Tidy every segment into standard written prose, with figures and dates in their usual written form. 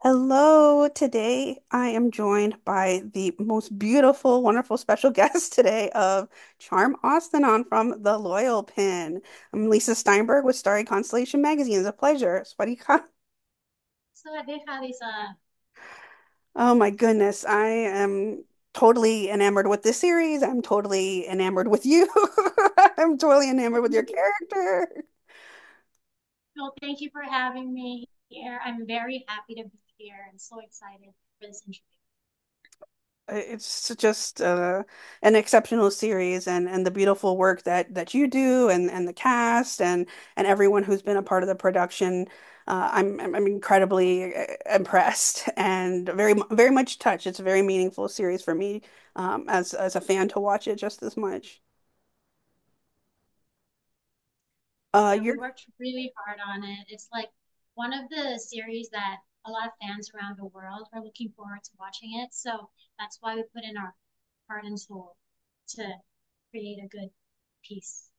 Hello, today I am joined by the most beautiful, wonderful special guest today of Charm Osthanond from The Loyal Pin. I'm Lisa Steinberg with Starry Constellation Magazine. It's a pleasure. Swadika. สวัสดีค่ะลิซ่า Oh my goodness, I am totally enamored with this series. I'm totally enamored with you. I'm totally enamored with your character. Well, thank you for having me here. I'm very happy to be here and so excited for this interview. It's just an exceptional series, and the beautiful work that you do, and the cast, and everyone who's been a part of the production. I'm incredibly impressed and very much touched. It's a very meaningful series for me, as a fan to watch it just as much. Yeah, You're we worked really hard on it. It's like one of the series that a lot of fans around the world are looking forward to watching it. So that's why we put in our heart and soul to create a good piece.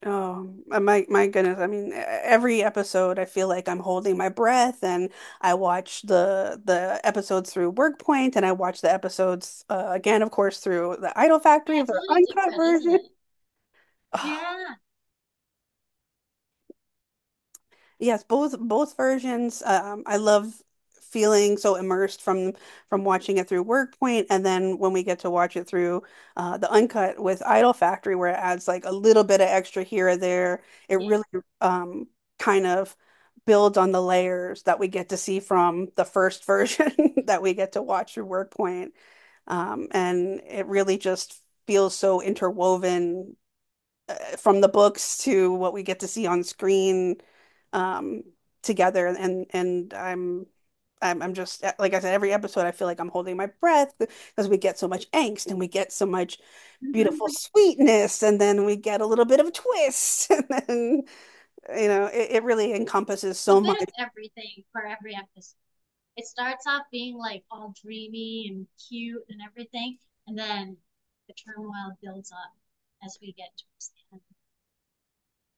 Oh, my goodness. I mean, every episode I feel like I'm holding my breath, and I watch the episodes through Workpoint, and I watch the episodes again, of course, through the Idol Yeah, Factory, it's a their little uncut different, isn't version. it? Yeah. Yes, both versions. I love feeling so immersed from watching it through Workpoint, and then when we get to watch it through the uncut with Idol Factory, where it adds like a little bit of extra here or there, it Yeah. really kind of builds on the layers that we get to see from the first version that we get to watch through Workpoint, and it really just feels so interwoven from the books to what we get to see on screen um, together. And I'm just like I said, every episode I feel like I'm holding my breath because we get so much angst and we get so much beautiful Mhm. sweetness, and then we get a little bit of a twist, and then it really encompasses A so bit much. of everything for every episode. It starts off being like all dreamy and cute and everything, and then the turmoil builds up as we get towards the end.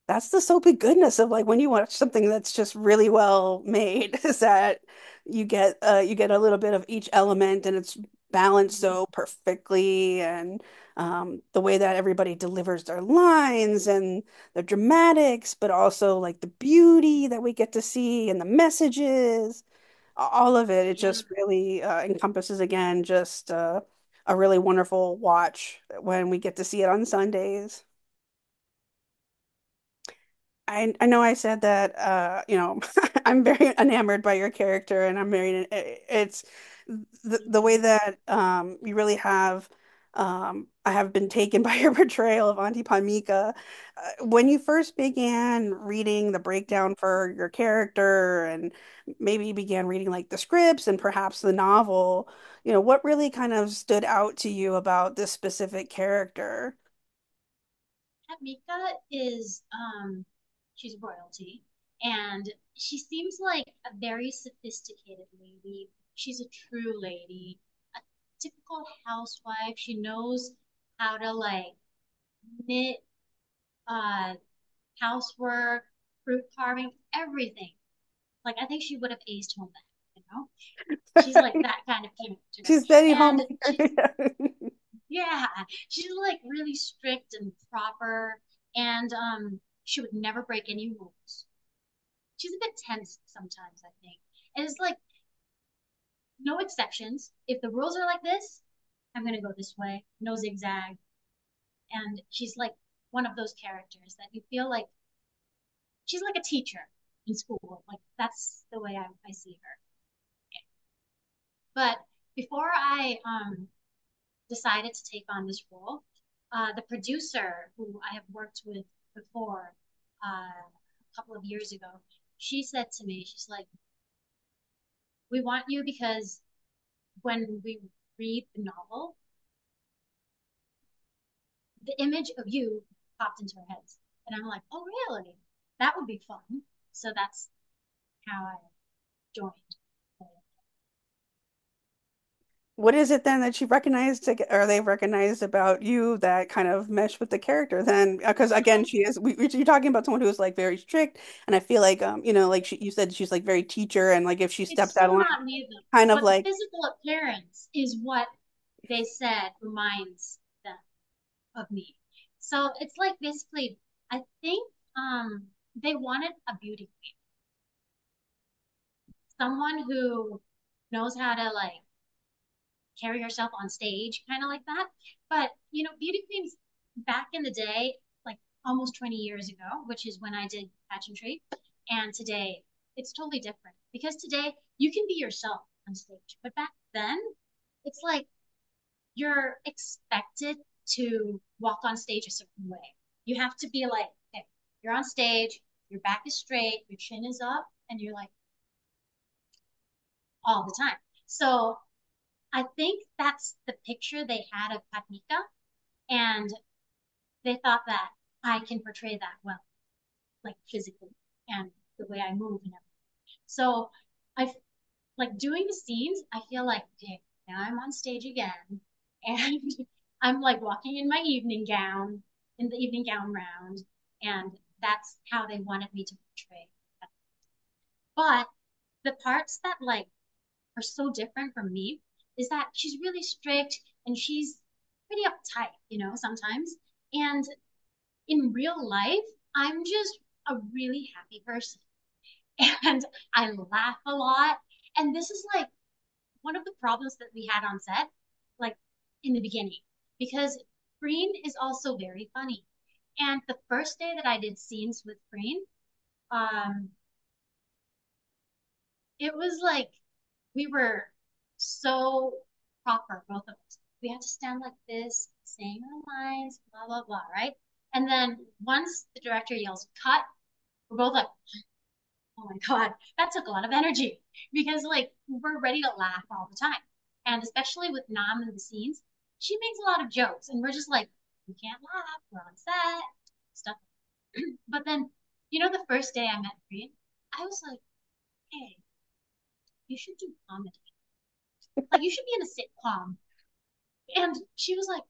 That's the soapy goodness of like when you watch something that's just really well made, is that you get a little bit of each element, and it's balanced Mhm. so perfectly, and the way that everybody delivers their lines and the dramatics, but also like the beauty that we get to see and the messages, all of it Yeah, just really encompasses again just a really wonderful watch when we get to see it on Sundays. I know I said that I'm very enamored by your character, and I'm very it's thank the way you. that you really have I have been taken by your portrayal of Auntie Panmika. When you first began reading the breakdown for your character, and maybe began reading like the scripts and perhaps the novel, what really kind of stood out to you about this specific character? Mika is she's royalty, and she seems like a very sophisticated lady. She's a true lady, a typical housewife. She knows how to like knit, uh, housework, fruit carving, everything. Like I think she would have aced home that. She's like that kind of character. She's Betty And Homemaker. she's, yeah, she's like really strict and proper. And she would never break any rules. She's a bit tense sometimes, I think. And it's like no exceptions. If the rules are like this, I'm going to go this way, no zigzag. And she's like one of those characters that you feel like she's like a teacher in school. Like that's the way I see her. But before I decided to take on this role, the producer who I have worked with before a couple of years ago, she said to me, she's like, "We want you because when we read the novel, the image of you popped into our heads." And I'm like, "Oh, really? That would be fun." So that's how I joined. what is it then that she recognized, or they recognized about you that kind of mesh with the character then? Because again, she is, you're talking about someone who is like very strict, and I feel like, like you said, she's like very teacher, and like if she It's steps out so of line, not me though. kind of But the like, physical appearance is what they said reminds them of me. So it's like basically, I think they wanted a beauty queen, someone who knows how to like carry herself on stage, kind of like that. But beauty queens back in the day, like almost 20 years ago, which is when I did pageantry, and today it's totally different because today you can be yourself on stage, but back then it's like you're expected to walk on stage a certain way. You have to be like, okay, you're on stage, your back is straight, your chin is up, and you're like all the time. So I think that's the picture they had of Patmika, and they thought that I can portray that well, like physically and the way I move and everything. So I like doing the scenes. I feel like, okay, now I'm on stage again, and I'm like walking in my evening gown in the evening gown round, and that's how they wanted me to portray. But the parts that like are so different from me is that she's really strict and she's pretty uptight, sometimes. And in real life, I'm just a really happy person. And I laugh a lot. And this is like one of the problems that we had on set, like in the beginning, because Green is also very funny. And the first day that I did scenes with Green, um, it was like we were so proper, both of us. We had to stand like this, saying our lines, blah, blah, blah, right? And then once the director yells cut, we're both like, oh my God, that took a lot of energy because like we're ready to laugh all the time. And especially with Nam in the scenes, she makes a lot of jokes and we're just like, we can't laugh, we're on set, stuff. But then, the first day I met Green, I was like, hey, you should do comedy. Like you should be in a sitcom. And she was like,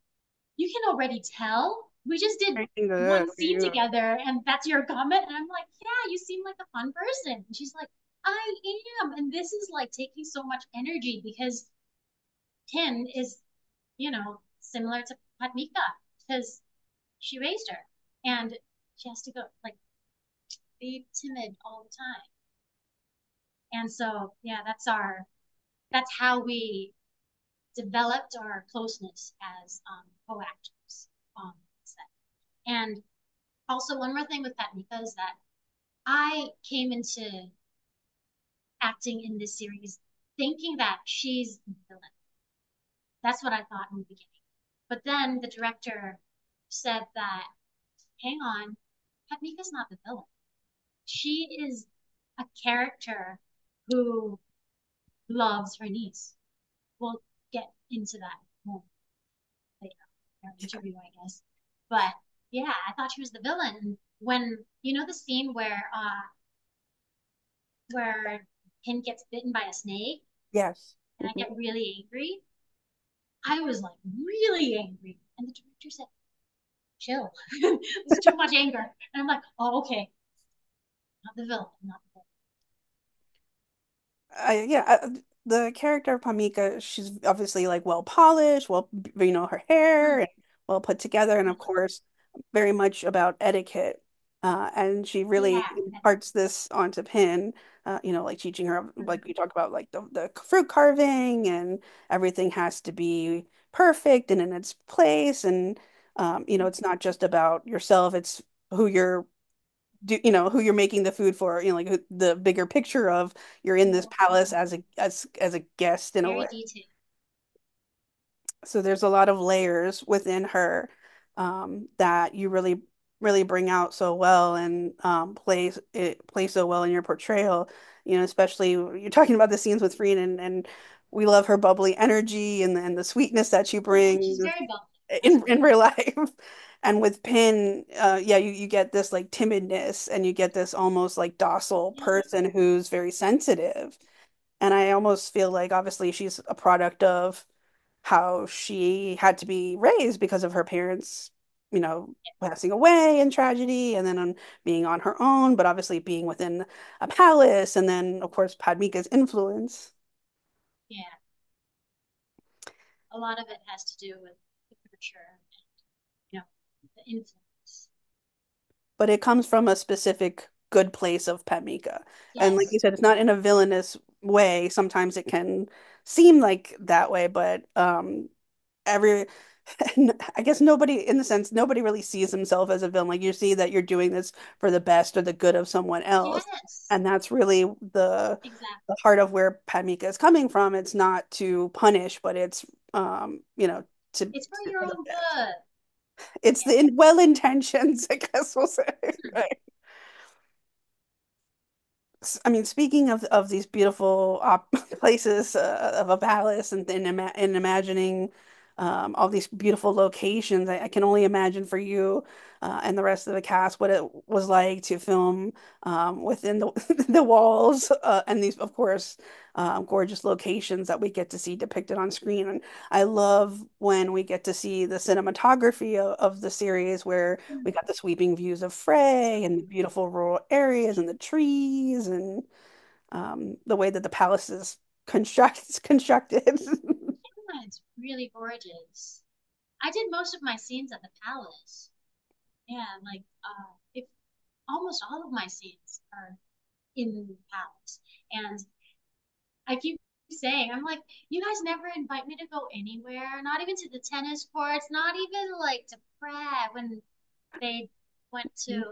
you can already tell. We just did everything good one for scene you. together and that's your comment. And I'm like, yeah, you seem like a fun person. And she's like, I am. And this is like taking so much energy because Tin is, similar to Padmika because she raised her and she has to go like be timid all the time. And so, yeah, that's how we developed our closeness as co-actors on set. And also, one more thing with Patmika is that I came into acting in this series thinking that she's the villain. That's what I thought in the beginning. But then the director said that, hang on, Patmika's not the villain. She is a character who loves her niece. We'll get into that more later in our interview, I guess. But yeah, I thought she was the villain. When the scene where Pin gets bitten by a snake Yes. and I Mhm. get really angry, I was like really angry. And the director said, chill. It's too much anger. And I'm like, oh, okay, not the villain, not the Yeah, the character of Pamika, she's obviously like well polished, well, her hair villain. and well put together, and Mm, of course, very much about etiquette. And she really yeah. imparts this onto Pin, like teaching her, Mm, like we talk about, like the fruit carving, and everything has to be perfect and in its place. And, it's not just about yourself, it's who you're who you're making the food for, like the bigger picture of you're in this palace mm, as a guest in a way. very detailed. So there's a lot of layers within her, that you really bring out so well, and play so well in your portrayal. Especially you're talking about the scenes with Freen, and we love her bubbly energy and the sweetness that she Yeah, she's brings very bubbly. in real life. And with Pin, yeah, you get this like timidness, and you get this almost like docile Yeah. person who's very sensitive. And I almost feel like obviously she's a product of, how she had to be raised because of her parents, passing away in tragedy, and then on being on her own, but obviously being within a palace, and then of course Padmika's influence. Yeah, a lot of it has to do with the literature, you know, the influence. But it comes from a specific good place of Padmika. And like you Yes, said, it's not in a villainous way. Sometimes it can seem like that way, but every I guess nobody, in the sense, nobody really sees himself as a villain. Like you see that you're doing this for the best or the good of someone else. yes, And that's really the exactly. heart of where Padmika is coming from. It's not to punish, but it's to It's for your for the own best. good. It's Yeah. the well intentions, I guess we'll say, right? I mean, speaking of these beautiful op places of a palace and imagining all these beautiful locations, I can only imagine for you and the rest of the cast what it was like to film within the the walls and these, of course, gorgeous locations that we get to see depicted on screen. And I love when we get to see the cinematography of the series where we got the sweeping views of Frey and the beautiful rural areas and the trees and the way that the palace is constructed. Yeah, it's really gorgeous. I did most of my scenes at the palace. Yeah, like if almost all of my scenes are in the palace. And I keep saying, I'm like, you guys never invite me to go anywhere, not even to the tennis courts, not even like to Prague when they went to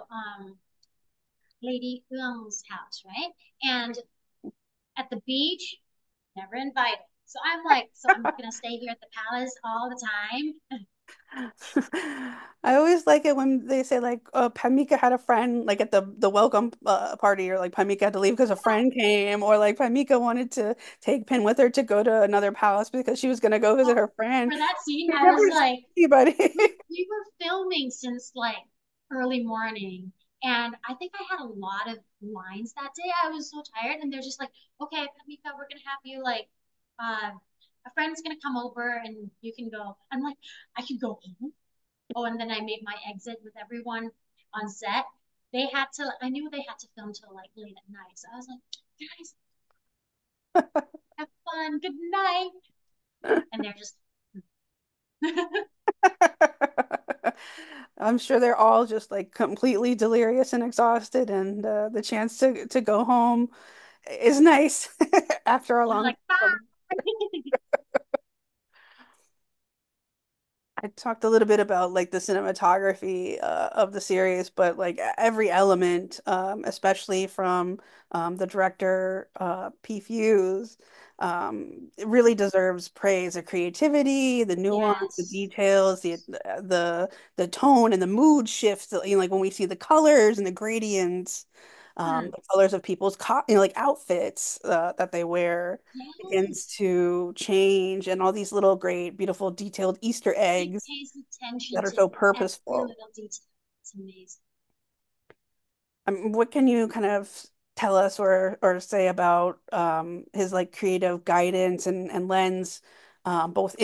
Lady Ung's house, right? And at the beach, never invited. So I'm like, so I'm gonna stay here at the palace all the time. I always like it when they say like, Pamika had a friend like at the welcome party, or like Pamika had to leave because a friend came, or like Pamika wanted to take Pin with her to go to another palace because she was gonna go visit Well, her friend. for that scene, We I never was see like, anybody. we were filming since like early morning. And I think I had a lot of lines that day. I was so tired. And they're just like, okay, Pamika, we're going to have you like, a friend's going to come over and you can go. I'm like, I can go home. Oh, and then I made my exit with everyone on set. They had to, I knew they had to film till like late at night. So I was like, guys, have fun. Good night. And they're just, I'm sure they're all just like completely delirious and exhausted, and the chance to go home is nice after a they're long like, bye. day. I talked a little bit about like the cinematography of the series, but like every element, especially from the director P. Hughes, it really deserves praise. The creativity, the nuance, the Yes. details, the tone and the mood shifts. Like when we see the colors and the gradients, Mm. the colors of people's like outfits that they wear begins Yes. to change, and all these little great, beautiful, detailed Easter He eggs pays attention that are to so every purposeful. little detail. It's amazing. What can you kind of tell us or say about his like creative guidance and lens, both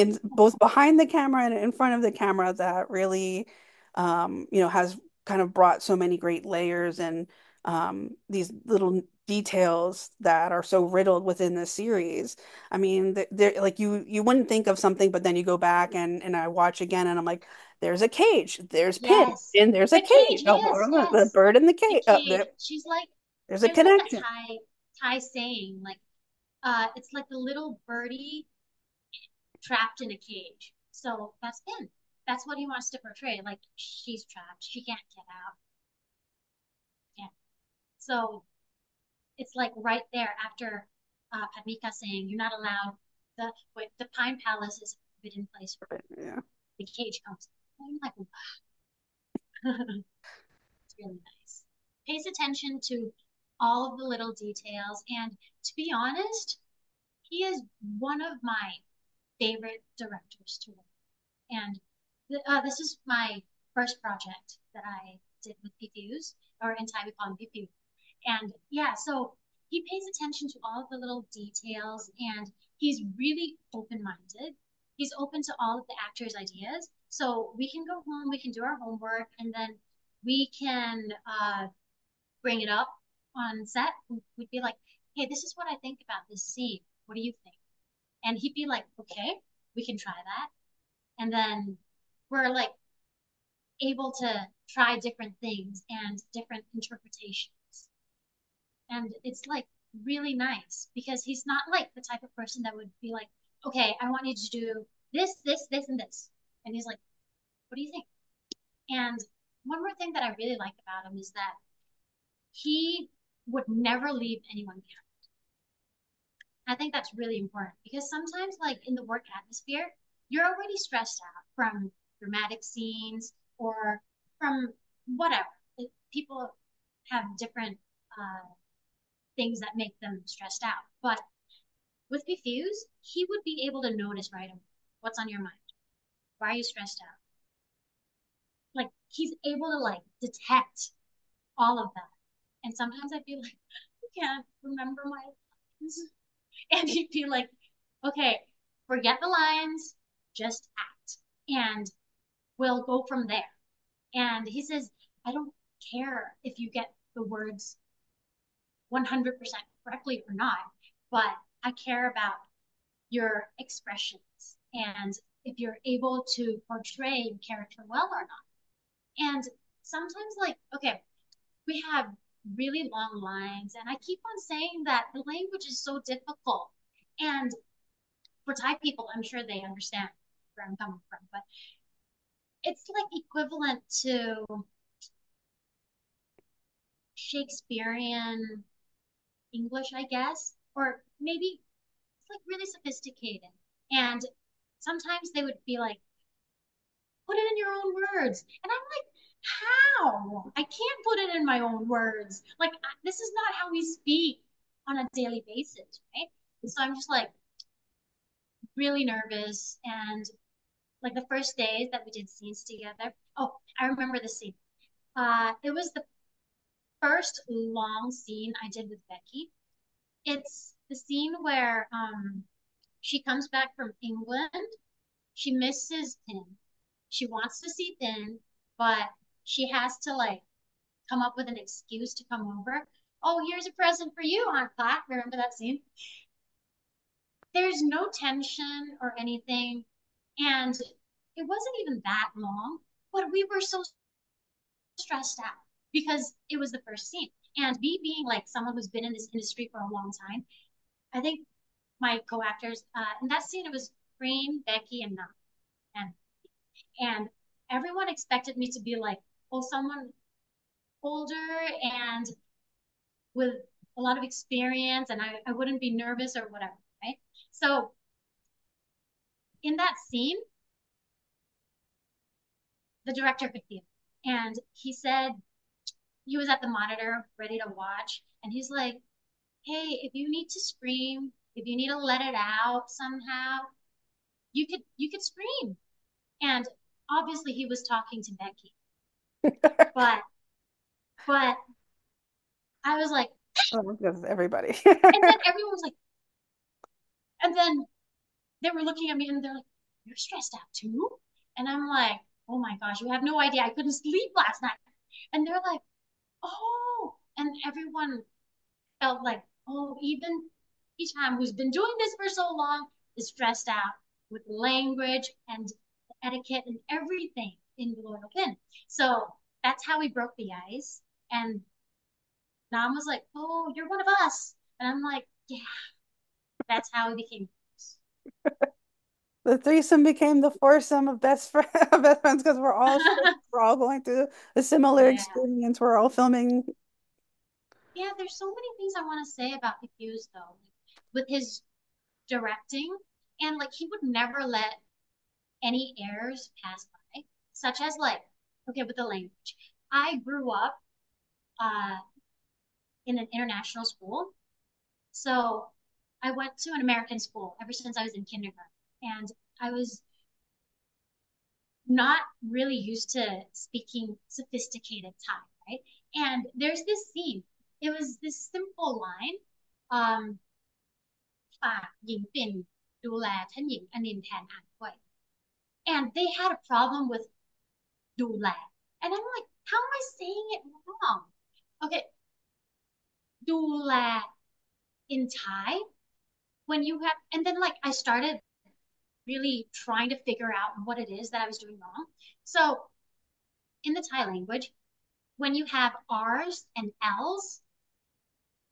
behind the camera and in front of the camera, that really has kind of brought so many great layers and these little details that are so riddled within the series. I mean, they're like you wouldn't think of something, but then you go back and I watch again and I'm like, there's a cage, there's Pin, Yes. and there's a The cage. cage, Oh, yes, the yes. bird in the The cage. cage. She's like, There's a there's like a connection. Thai saying, like, it's like the little birdie trapped in a cage. So that's him. That's what he wants to portray. Like she's trapped. She can't get out. Yeah. So it's like right there after Padmika saying, "You're not allowed." The Pine Palace is a forbidden place for Yeah. the cage comes. I'm like, wow. It's really nice. Pays attention to all of the little details, and to be honest, he is one of my favorite directors to work. And this is my first project that I did with PPUs or in Thai we call them PPU. And yeah, so he pays attention to all of the little details and he's really open minded. he's open to all of the actors' ideas. So we can go home, we can do our homework, and then we can bring it up on set. We'd be like, hey, this is what I think about this scene. What do you think? And he'd be like, okay, we can try that. And then we're like able to try different things and different interpretations. And it's like really nice because he's not like the type of person that would be like, okay, I want you to do this, and this. And he's like, what do you think? And one more thing that I really like about him is that he would never leave anyone behind. I think that's really important because sometimes, like in the work atmosphere, you're already stressed out from dramatic scenes or from whatever. People have different things that make them stressed out. But with Diffuse, he would be able to notice right away what's on your mind. Why are you stressed out? Like he's able to like detect all of that. And sometimes I'd be like, I can't remember my lines. And he'd be like, okay, forget the lines, just act. And we'll go from there. And he says, I don't care if you get the words 100% correctly or not, but I care about your expressions and if you're able to portray character well or not. And sometimes, like, okay, we have really long lines, and I keep on saying that the language is so difficult. And for Thai people, I'm sure they understand where I'm coming from, but it's like equivalent to Shakespearean English, I guess, or maybe it's like really sophisticated. And sometimes they would be like, put it in your own words. And I'm like, how? I can't put it in my own words. Like, this is not how we speak on a daily basis, right? And so I'm just like really nervous. And like the first days that we did scenes together, oh, I remember the scene. It was the first long scene I did with Becky. It's the scene where she comes back from England. She misses Tin. She wants to see Tin, but she has to like come up with an excuse to come over. Oh, here's a present for you, Aunt Pat. Remember that scene? There's no tension or anything. And it wasn't even that long, but we were so stressed out because it was the first scene. And me being like someone who's been in this industry for a long time, I think my co-actors in that scene it was Green, Becky, and Nam, and everyone expected me to be like, oh, someone older and with a lot of experience, and I wouldn't be nervous or whatever, right? So in that scene, the director could feel, it. And he said he was at the monitor ready to watch, and he's like, hey, if you need to scream, if you need to let it out somehow, you could scream. And obviously he was talking to Becky, but but I was like, Oh, because everybody. and then everyone was like, and then they were looking at me and they're like, you're stressed out too? And I'm like, oh my gosh, you have no idea. I couldn't sleep last night. And they're like, oh, and everyone felt like, oh, even Isham, who's been doing this for so long, is stressed out with language and etiquette and everything in the Loyal Pin. So that's how we broke the ice. And Nam was like, oh, you're one of us. And I'm like, yeah, that's how we became friends. The threesome became the foursome of best friends because we're all going through a similar Yeah. experience. We're all filming. Yeah, there's so many things I want to say about Diffuse though. With his directing, and like he would never let any errors pass by, such as like, okay, with the language. I grew up uh, in an international school, so I went to an American school ever since I was in kindergarten, and I was not really used to speaking sophisticated Thai, right? And there's this scene. It was this simple line. ฝากหญิงปิ่นดูแลท่านหญิงอนินแทนอ่านด้วย And they had a problem with dula. And I'm like, how am I saying it wrong? Okay, dula in Thai, when you have, and then like I started really trying to figure out what it is that I was doing wrong. So in the Thai language, when you have R's and L's,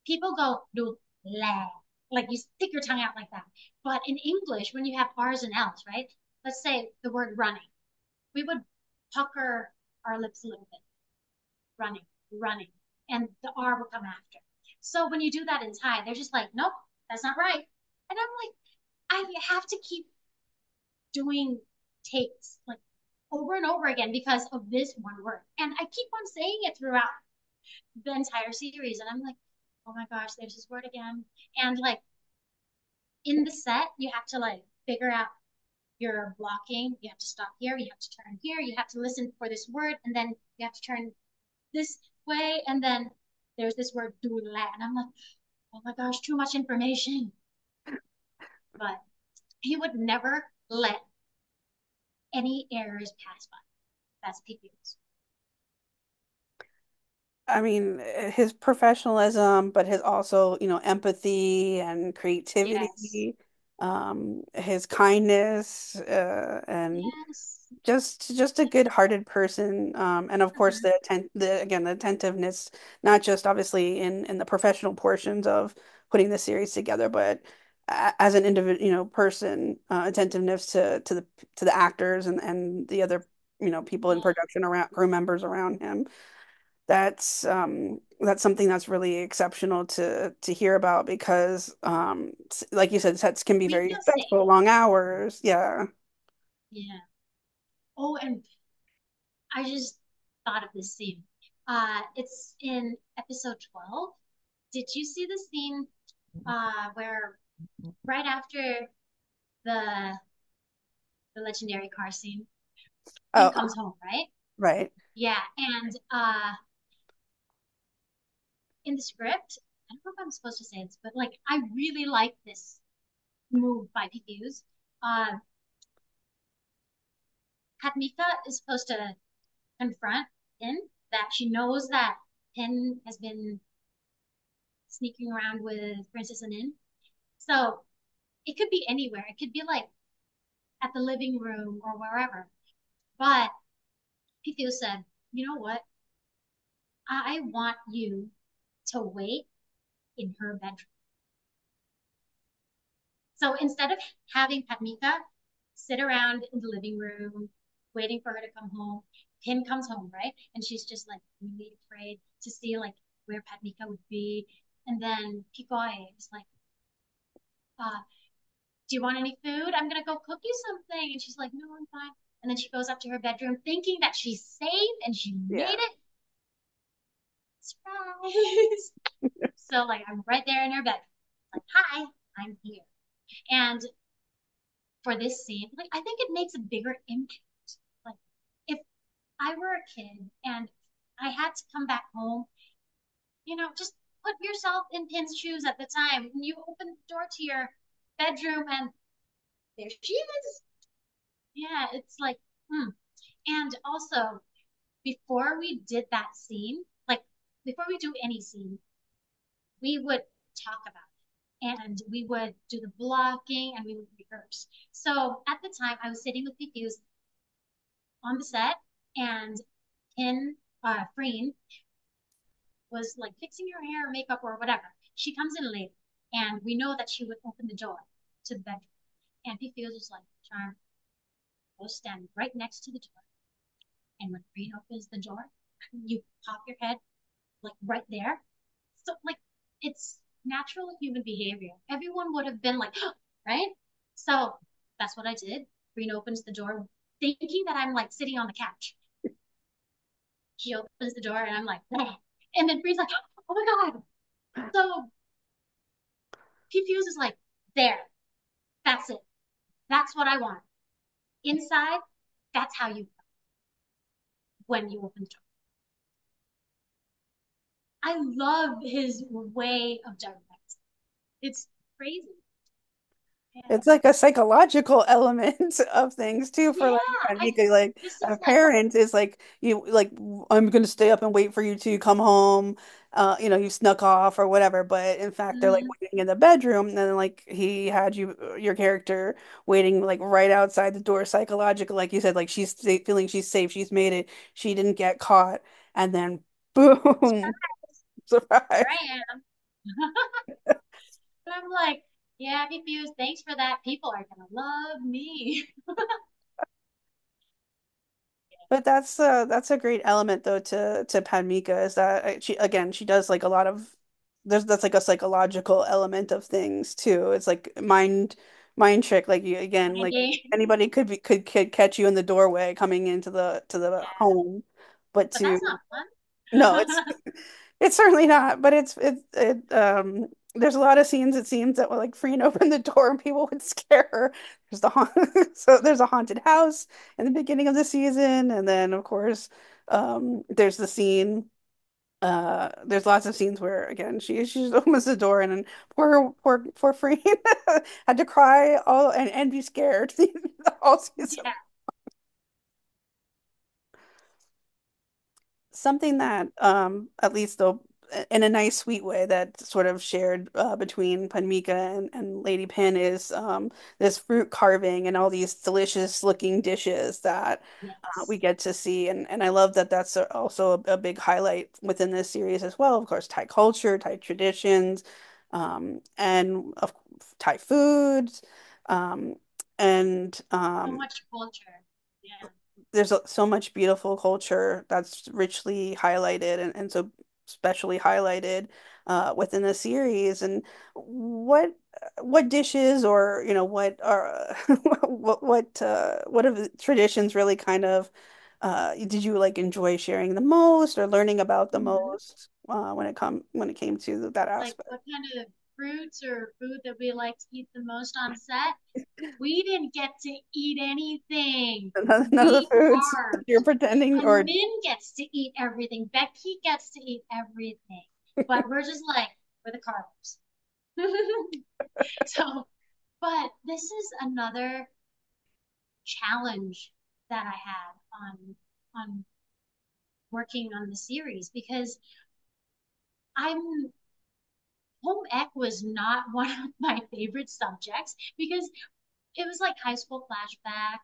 people go do la, like you stick your tongue out like that. But in English, when you have R's and L's, right? Let's say the word running, we would pucker our lips a little bit, running, running, and the R will come after. So when you do that in Thai, they're just like, nope, that's not right. And I'm like, I have to keep doing takes like over and over again because of this one word. And I keep on saying it throughout the entire series. And I'm like, oh my gosh, there's this word again. And like in the set, you have to like figure out your blocking. You have to stop here. You have to turn here. You have to listen for this word. And then you have to turn this way. And then there's this word doula. And I'm like, oh my gosh, too much information. But he would never let any errors pass by. That's PQ's. I mean, his professionalism, but his also, empathy and Yes. creativity, his kindness, and Yes. just a good-hearted person. And of course, Mm-hmm. the attentiveness, not just obviously in the professional portions of putting the series together, but as an individual, person, attentiveness to the actors and the other, people in Yeah. production around, crew members around him. That's something that's really exceptional to hear about because like you said, sets can be We very feel safe. stressful, long hours. Yeah. Yeah. Oh, and I just thought of this scene. It's in episode 12. Did you see the scene where right after the the legendary car scene, Pin Oh, comes home, right? right. Yeah, and in the script, I don't know if I'm supposed to say this, but like I really like this move by PQ's. Uh, Katmika is supposed to confront Pin that she knows that Pin has been sneaking around with Princess Anin. So it could be anywhere. It could be like at the living room or wherever. But Pithu said, you know what? I want you to wait in her bedroom. So instead of having Patmika sit around in the living room waiting for her to come home, Pin comes home, right? And she's just like really afraid to see like where Patmika would be. And then Pikoy is like, uh, do you want any food? I'm gonna go cook you something. And she's like, no, I'm fine. And then she goes up to her bedroom thinking that she's safe and she made Yeah. it. Surprise. So like I'm right there in her bedroom. Like, hi, I'm here. And for this scene, like I think it makes a bigger impact. Like if I were a kid and I had to come back home, just put yourself in Pin's shoes at the time. When you open the door to your bedroom and there she is. Yeah, it's like, hmm. And also, before we did that scene, like before we do any scene, we would talk about it and we would do the blocking and we would rehearse. So at the time, I was sitting with Fuse on the set and in Freen was like fixing her hair or makeup or whatever. She comes in late and we know that she would open the door to the bedroom. And Fuse was like, Charm, go stand right next to the door. And when Freen opens the door, you pop your head like right there. So like it's natural human behavior. Everyone would have been like, right? So that's what I did. Green opens the door, thinking that I'm like sitting on the couch. She opens the door and I'm like, bleh. And then Green's like, oh my God. So Fuse is like, there, that's it. That's what I want. Inside, that's how you when you open the door. I love his way of directing. It's crazy. Yeah. It's like a psychological element of things too for like Yeah. Mika, like This a is like, parent is like you like I'm gonna stay up and wait for you to come home. You snuck off or whatever, but in fact they're like mhm, waiting in the bedroom, and then like he had your character waiting like right outside the door, psychological, like you said, like feeling she's safe, she's made it, she didn't get caught, and then boom, here surprise. I am. But I'm like, yeah, confused. Thanks for that. People are gonna love me. But that's a great element though to Padmika is that she does like a lot of that's like a psychological element of things too. It's like mind trick, like you again, like Minding. anybody could catch you in the doorway coming into the Yeah. home, but But to that's not no, fun. it's certainly not, but there's a lot of scenes it seems that were like Freen opened the door and people would scare her. So there's a haunted house in the beginning of the season, and then of course there's the scene there's lots of scenes where again she just opens the door and then poor Freen had to cry all and be scared all season. Yeah. Something that at least though in a nice sweet way that sort of shared between Panmika and Lady Pin is this fruit carving and all these delicious looking dishes that we Yes. get to see, and I love that that's also a big highlight within this series as well, of course, Thai culture, Thai traditions, and of Thai foods, um, and So much culture. Yeah. there's so much beautiful culture that's richly highlighted and so specially highlighted within the series. And what dishes or what are what of the traditions really kind of did you like enjoy sharing the most or learning about the Hmm. most when it came to that Like aspect? what kind of fruits or food that we like to eat the most on set? We didn't get to eat anything. None of the We foods you're carved. pretending And or Min gets to eat everything. Becky gets to eat everything. But we're just like, we're the carvers. So, but this is another challenge that I had on working on the series because I'm home ec was not one of my favorite subjects because it was like high school flashback.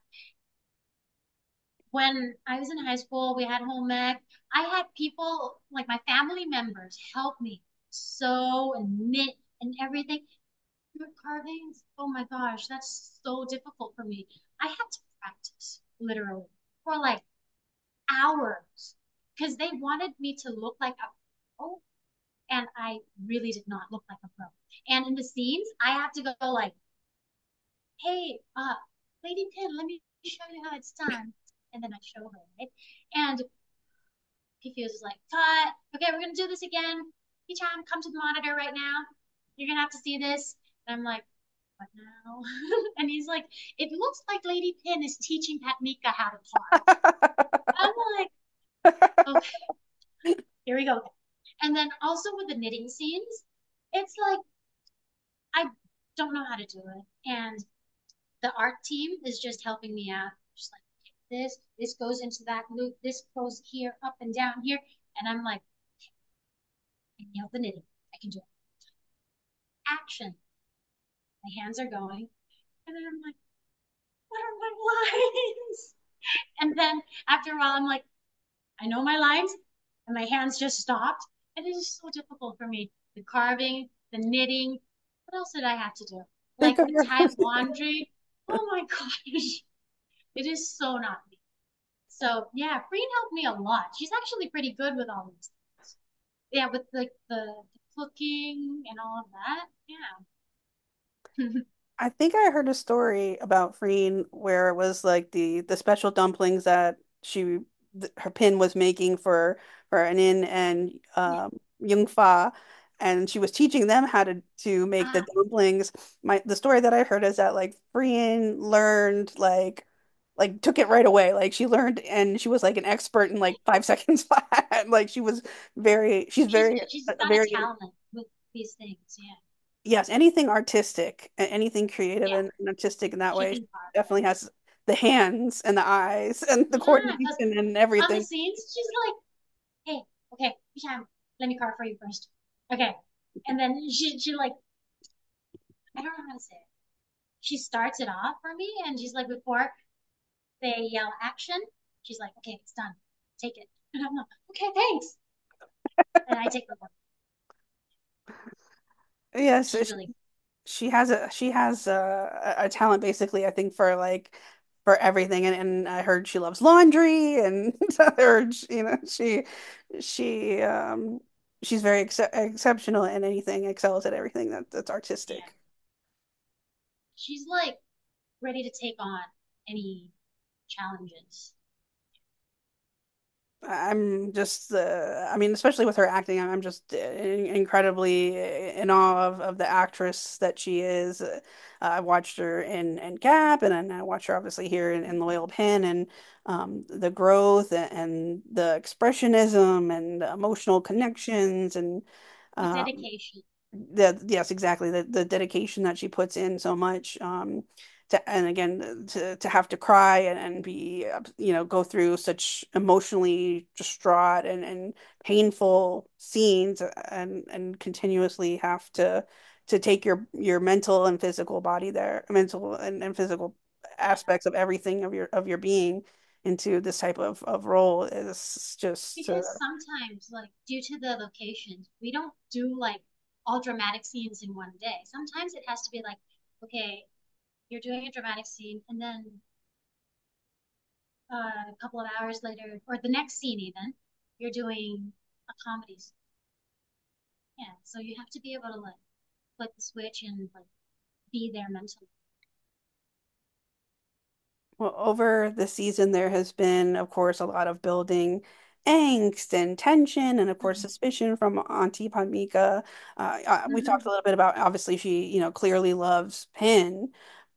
When I was in high school, we had home ec. I had people like my family members help me sew and knit and everything. Fruit carvings, oh my gosh, that's so difficult for me. I had to practice literally for like hours because they wanted me to look like a pro, and I really did not look like a pro. And in the scenes, I have to go like, "Hey, Lady Pin, let me show you how it's done," and then I show her, right? And Pifu is like, "Cut. Okay, we're gonna do this again. Hey, Chan, come to the monitor right now. You're gonna have to see this." And I'm like, "What now?" And he's like, "It looks like Lady Pin is teaching Patmika how to carve." I'm like, "Okay, here we go." And then also with the knitting scenes, it's like I don't know how to do it. And the art team is just helping me out. Just like this goes into that loop, this goes here, up and down here. And I'm like, I nailed the knitting. I can do it. Action. My hands are going. And then I'm like, what are my lines? And then after a while, I'm like, I know my lines. And my hands just stopped. And it is so difficult for me. The carving, the knitting. What else did I have to do? Think Like of the your Thai laundry. Oh my gosh. It is so not me. So yeah, Freen helped me a lot. She's actually pretty good with all these things. Yeah, with like the cooking and all of that. Yeah. I think I heard a story about Freen where it was like the special dumplings that her pin was making for Anin and Yeah. Jungfa, and she was teaching them how to make the Ah, dumplings. The story that I heard is that like Freen learned like took it right away. Like she learned and she was like an expert in like 5 seconds flat. Like she's she's very she's got a very talent with these things. Yeah. yes, anything artistic, anything creative Yeah, and artistic in that she'd way, be she part of it. definitely has the hands and the eyes and the Yeah, because coordination and on the everything. scenes, she's like, "Hey, okay, Hisham, let me carve for you first." Okay, and then she like, I don't know how to say it. She starts it off for me, and she's like, before they yell action, she's like, "Okay, it's done. Take it." And I'm like, "Okay, thanks." And I take the work. Yes, She's really she has a talent basically, I think, for like for everything. And I heard she loves laundry and I heard, she she's very exceptional in anything, excels at everything that's yeah. artistic. She's like ready to take on any challenges. I'm just, I mean, especially with her acting, I'm just incredibly in awe of the actress that she is. I watched her in Gap, and then I watched her obviously here in Loyal Pin, and the growth and the expressionism and the emotional connections and The um, dedication. yes, exactly. The dedication that she puts in so much, and again to have to cry and be, go through such emotionally distraught and painful scenes, and continuously have to take your mental and physical body there, mental and physical Yeah. aspects of everything of your being into this type of role is just Because sometimes, like, due to the locations, we don't do like all dramatic scenes in one day. Sometimes it has to be like, okay, you're doing a dramatic scene, and then a couple of hours later, or the next scene even, you're doing a comedy scene. Yeah, so you have to be able to like flip the switch and like be there mentally. Well, over the season, there has been, of course, a lot of building angst and tension, and of course, Mhm. suspicion from Auntie Padmika. We talked a Mhm. little bit about, obviously, she, clearly loves Pin,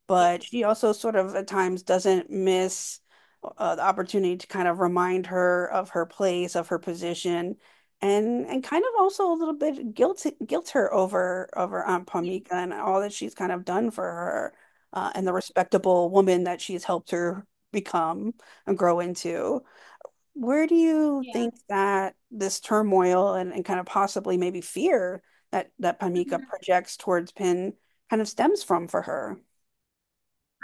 but Yes. she also sort of at times doesn't miss the opportunity to kind of remind her of her place, of her position, and kind of also a little bit guilt her over Aunt Yeah. Pamika and all that she's kind of done for her, and the respectable woman that she's helped her become and grow into. Where do you Yeah. think that this turmoil and kind of possibly maybe fear that Pamika Mhm. projects towards Pin kind of stems from for her?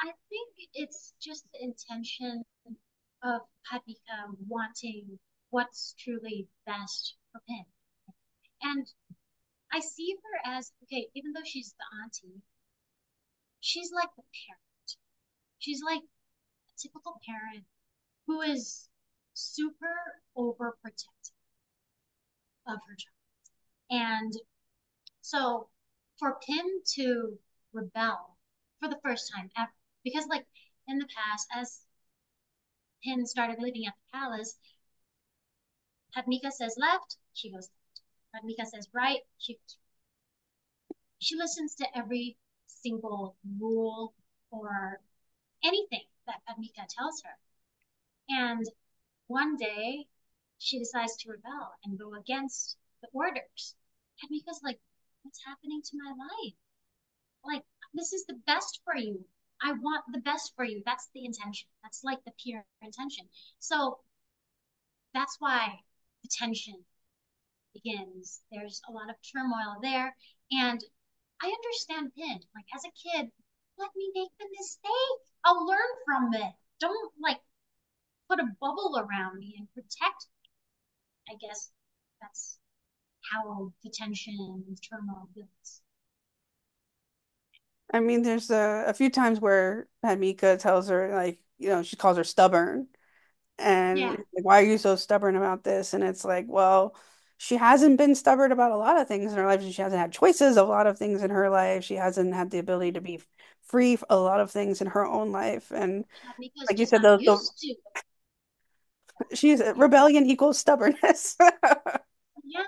I think it's just the intention of Padmika wanting what's truly best for Pin. And I see her as, okay, even though she's the auntie, she's like the parent. She's like a typical parent who is super overprotective of her child. And so for Pin to rebel for the first time ever, because like in the past, as Pin started living at the palace, Padmika says left, she goes left. Padmika says right, she goes right. She listens to every single rule or anything that Padmika tells her. And one day, she decides to rebel and go against the orders. Padmika's like, what's happening to my life? Like, this is the best for you. I want the best for you. That's the intention. That's like the pure intention. So that's why the tension begins. There's a lot of turmoil there. And I understand Pin. Like, as a kid, let me make the mistake. I'll learn from it. Don't like put a bubble around me and protect me. I guess that's how the tension and turmoil builds. I mean, there's a few times where Padmika tells her, like, she calls her stubborn, and Yeah, like, why are you so stubborn about this? And it's like, well, she hasn't been stubborn about a lot of things in her life. She hasn't had choices of a lot of things in her life. She hasn't had the ability to be free for a lot of things in her own life. And Padmika's like you just said, not the used to. she's Yeah, rebellion equals stubbornness. yeah,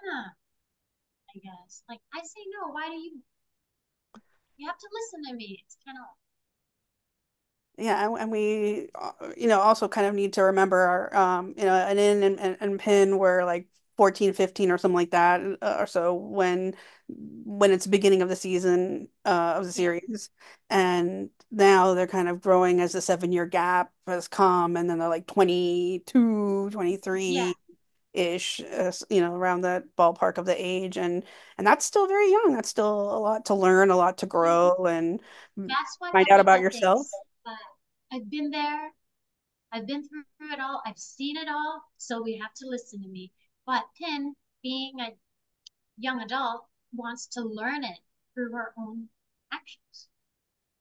I guess. Like I say no. Why do you have to listen to me? It's kind of Yeah, and we, also kind of need to remember our, and in and Pin were like 14, 15 or something like that, or so when it's the beginning of the season of the Yeah. series. And now they're kind of growing as the 7 year gap has come, and then they're like 22, Yeah. 23-ish, around that ballpark of the age. And that's still very young. That's still a lot to learn, a lot to Yeah. grow and That's what find out about Pamika yourself. thinks. But I've been there. I've been through it all. I've seen it all. So we have to listen to me. But Pin, being a young adult, wants to learn it through her own actions,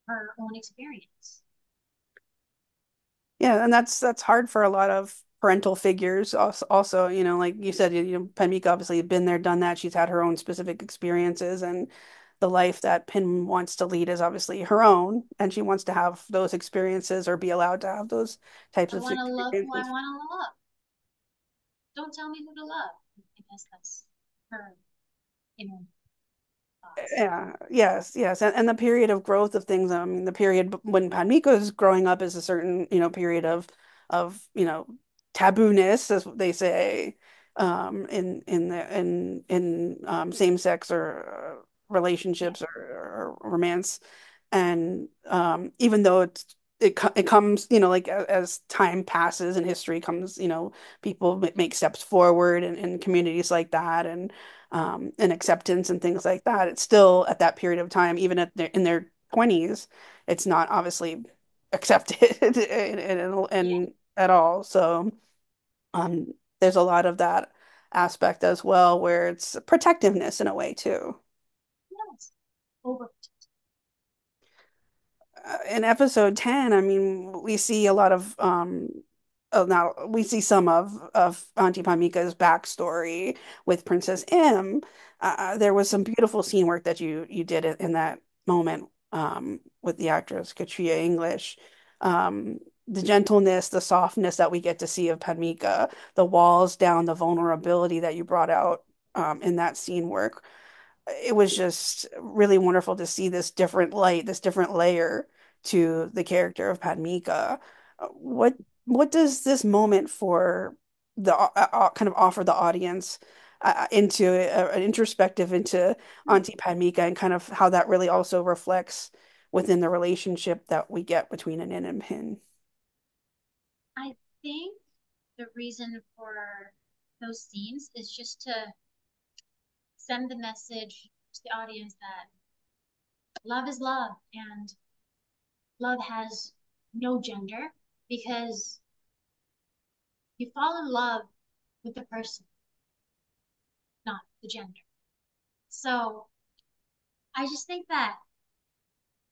her own experience. Yeah, and that's hard for a lot of parental figures. Also, like you said, Penmika obviously has been there, done that. She's had her own specific experiences, and the life that Pin wants to lead is obviously her own, and she wants to have those experiences or be allowed to have those types I of want to love who I experiences. want to love. Don't tell me who to love. I guess that's her inner thoughts. Yeah, yes, yes. And the period of growth of things, I mean, the period when Padmika is growing up is a certain, period of tabooness, as they say, in same-sex or Yeah, relationships or romance. And even though it comes, like as time passes and history comes, people make steps forward in communities like that, and acceptance and things like that. It's still at that period of time, even in their 20s, it's not obviously accepted yeah, and at all. So there's a lot of that aspect as well, where it's protectiveness in a way too. yes. Over. In episode 10, I mean, we see a lot of oh, now we see some of Auntie Pamika's backstory with Princess M. There was some beautiful scene work that you did in that moment with the actress Katrina English. The gentleness, the softness that we get to see of Pamika, the walls down, the vulnerability that you brought out in that scene work, it was just really wonderful to see this different light, this different layer to the character of Padmika. What does this moment for the kind of offer the audience into an introspective into Auntie Padmika, and kind of how that really also reflects within the relationship that we get between Anin and Pin? I think the reason for those scenes is just to send the message to the audience that love is love and love has no gender because you fall in love with the person, not the gender. So I just think that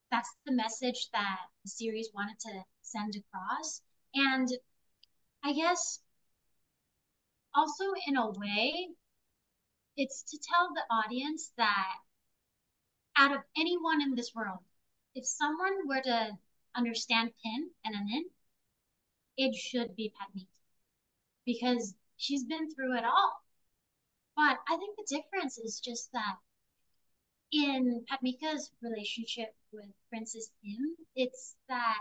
that's the message that the series wanted to send across. And I guess also, in a way, it's to tell the audience that out of anyone in this world, if someone were to understand Pin and Anin, it should be Padmé because she's been through it all. But I think the difference is just that in Padmika's relationship with Princess Im, it's that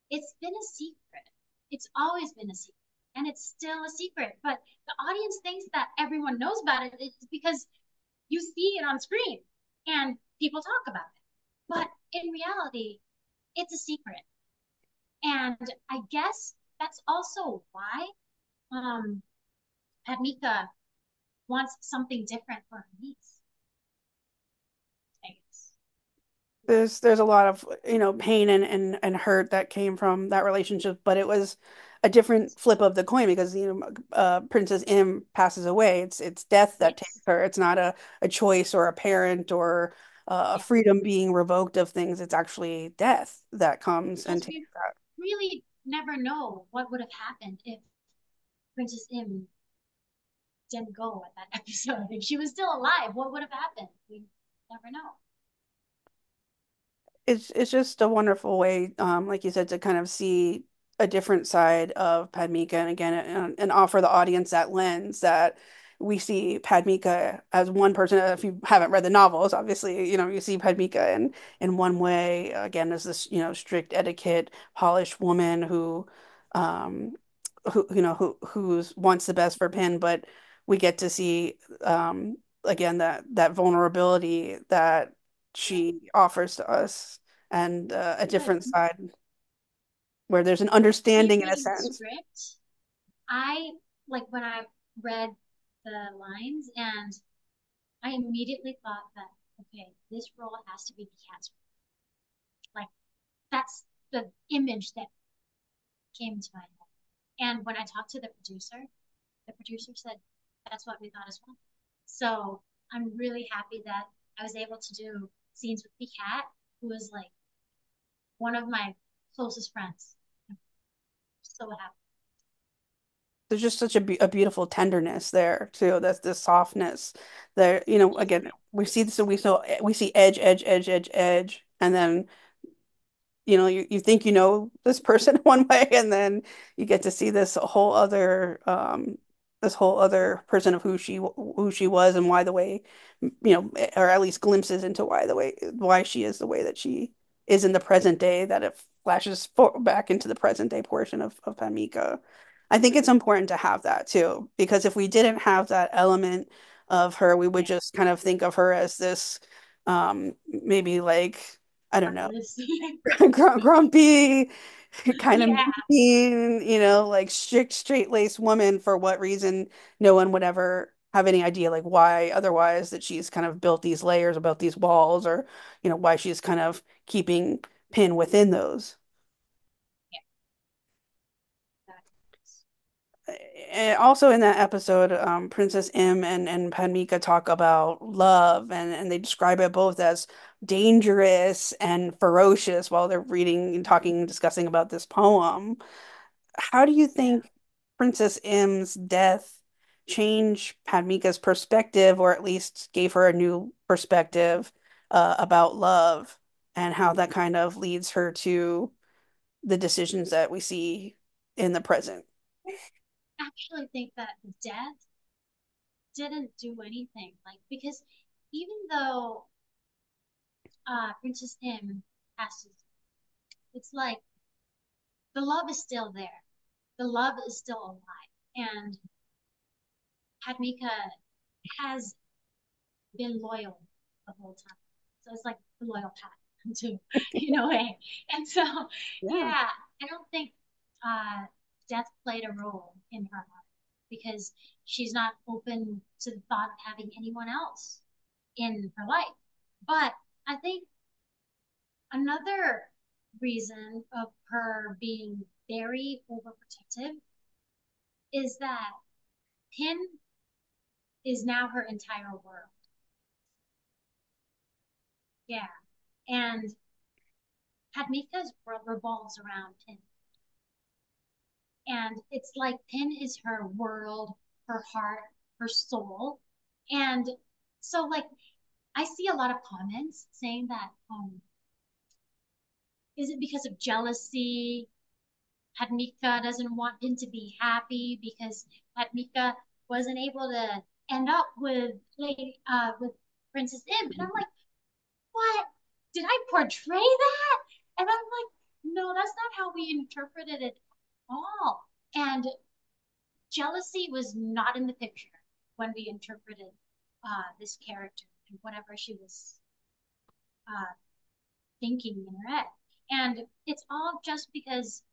it's been a secret. It's always been a secret. And it's still a secret. But the audience thinks that everyone knows about it. It's because you see it on screen and people talk about it. But in reality, it's a secret. And I guess that's also why um, Padmika wants something different for her niece, I guess. There's a lot of pain and hurt that came from that relationship, but it was a different flip of the coin because Princess Im passes away. It's death that takes Yes. her. It's not a choice or a parent or a Yeah. freedom being revoked of things. It's actually death that comes and Because takes we that. really never know what would have happened if Princess Im didn't go at that episode. If she was still alive, what would have happened? We never know. It's just a wonderful way, like you said, to kind of see a different side of Padmika, and again, and offer the audience that lens that we see Padmika as one person. If you haven't read the novels, obviously, you see Padmika in one way, again, as this, strict etiquette, polished woman um, who wants the best for Pin, but we get to see again that vulnerability that she offers to us, and a Like different side where there's an she understanding in a reading the sense. script, I like when I read the lines and I immediately thought that, okay, this role has to be the cat's role. Like that's the image that came to my head. And when I talked to the producer said that's what we thought as well. So I'm really happy that I was able to do scenes with the cat, who is like one of my closest friends. I'm so happy. There's just such a beautiful tenderness there too. That's the softness there. You know, again, we see this, we see edge, edge, edge, edge, edge, and then you think you know this person one way, and then you get to see this whole other person of who she was, and why the way, or at least glimpses into why she is the way that she is in the present day, that it flashes back into the present day portion of Pamika. I think it's important to have that too, because if we didn't have that element of her, we would Yeah, just kind of think of her as this maybe like, I don't know, heartless. grumpy, kind of Yeah, mean, like strict, straight-laced woman. For what reason? No one would ever have any idea, like why otherwise that she's kind of built these layers, about these walls, or why she's kind of keeping Pin within those. yeah, that And also in that episode, Princess Im and Padmika talk about love, and they describe it both as dangerous and ferocious while they're reading and talking and discussing about this poem. How do you yeah. think Princess Im's death changed Padmika's perspective, or at least gave her a new perspective about love, and how that kind of leads her to the decisions that we see in the present? I actually think that death didn't do anything. Like because even though Princess Im passes, it's like the love is still there. The love is still alive. And Padmika has been loyal the whole time. So it's like the loyal path too, in a way. And so, Yeah. yeah, I don't think uh, death played a role in her heart because she's not open to the thought of having anyone else in her life. But I think another reason of her being very overprotective is that Pin is now her entire world. Yeah. And Padmika's world revolves around Pin. And it's like Pin is her world, her heart, her soul. And so, like, I see a lot of comments saying that, is it because of jealousy? Padmika doesn't want Pin to be happy because Padmika wasn't able to end up with Princess Im. And I'm like, what? Did I portray that? And I'm like, no, that's not how we interpreted it at all. And jealousy was not in the picture when we interpreted this character and whatever she was uh, thinking in her head. And it's all just because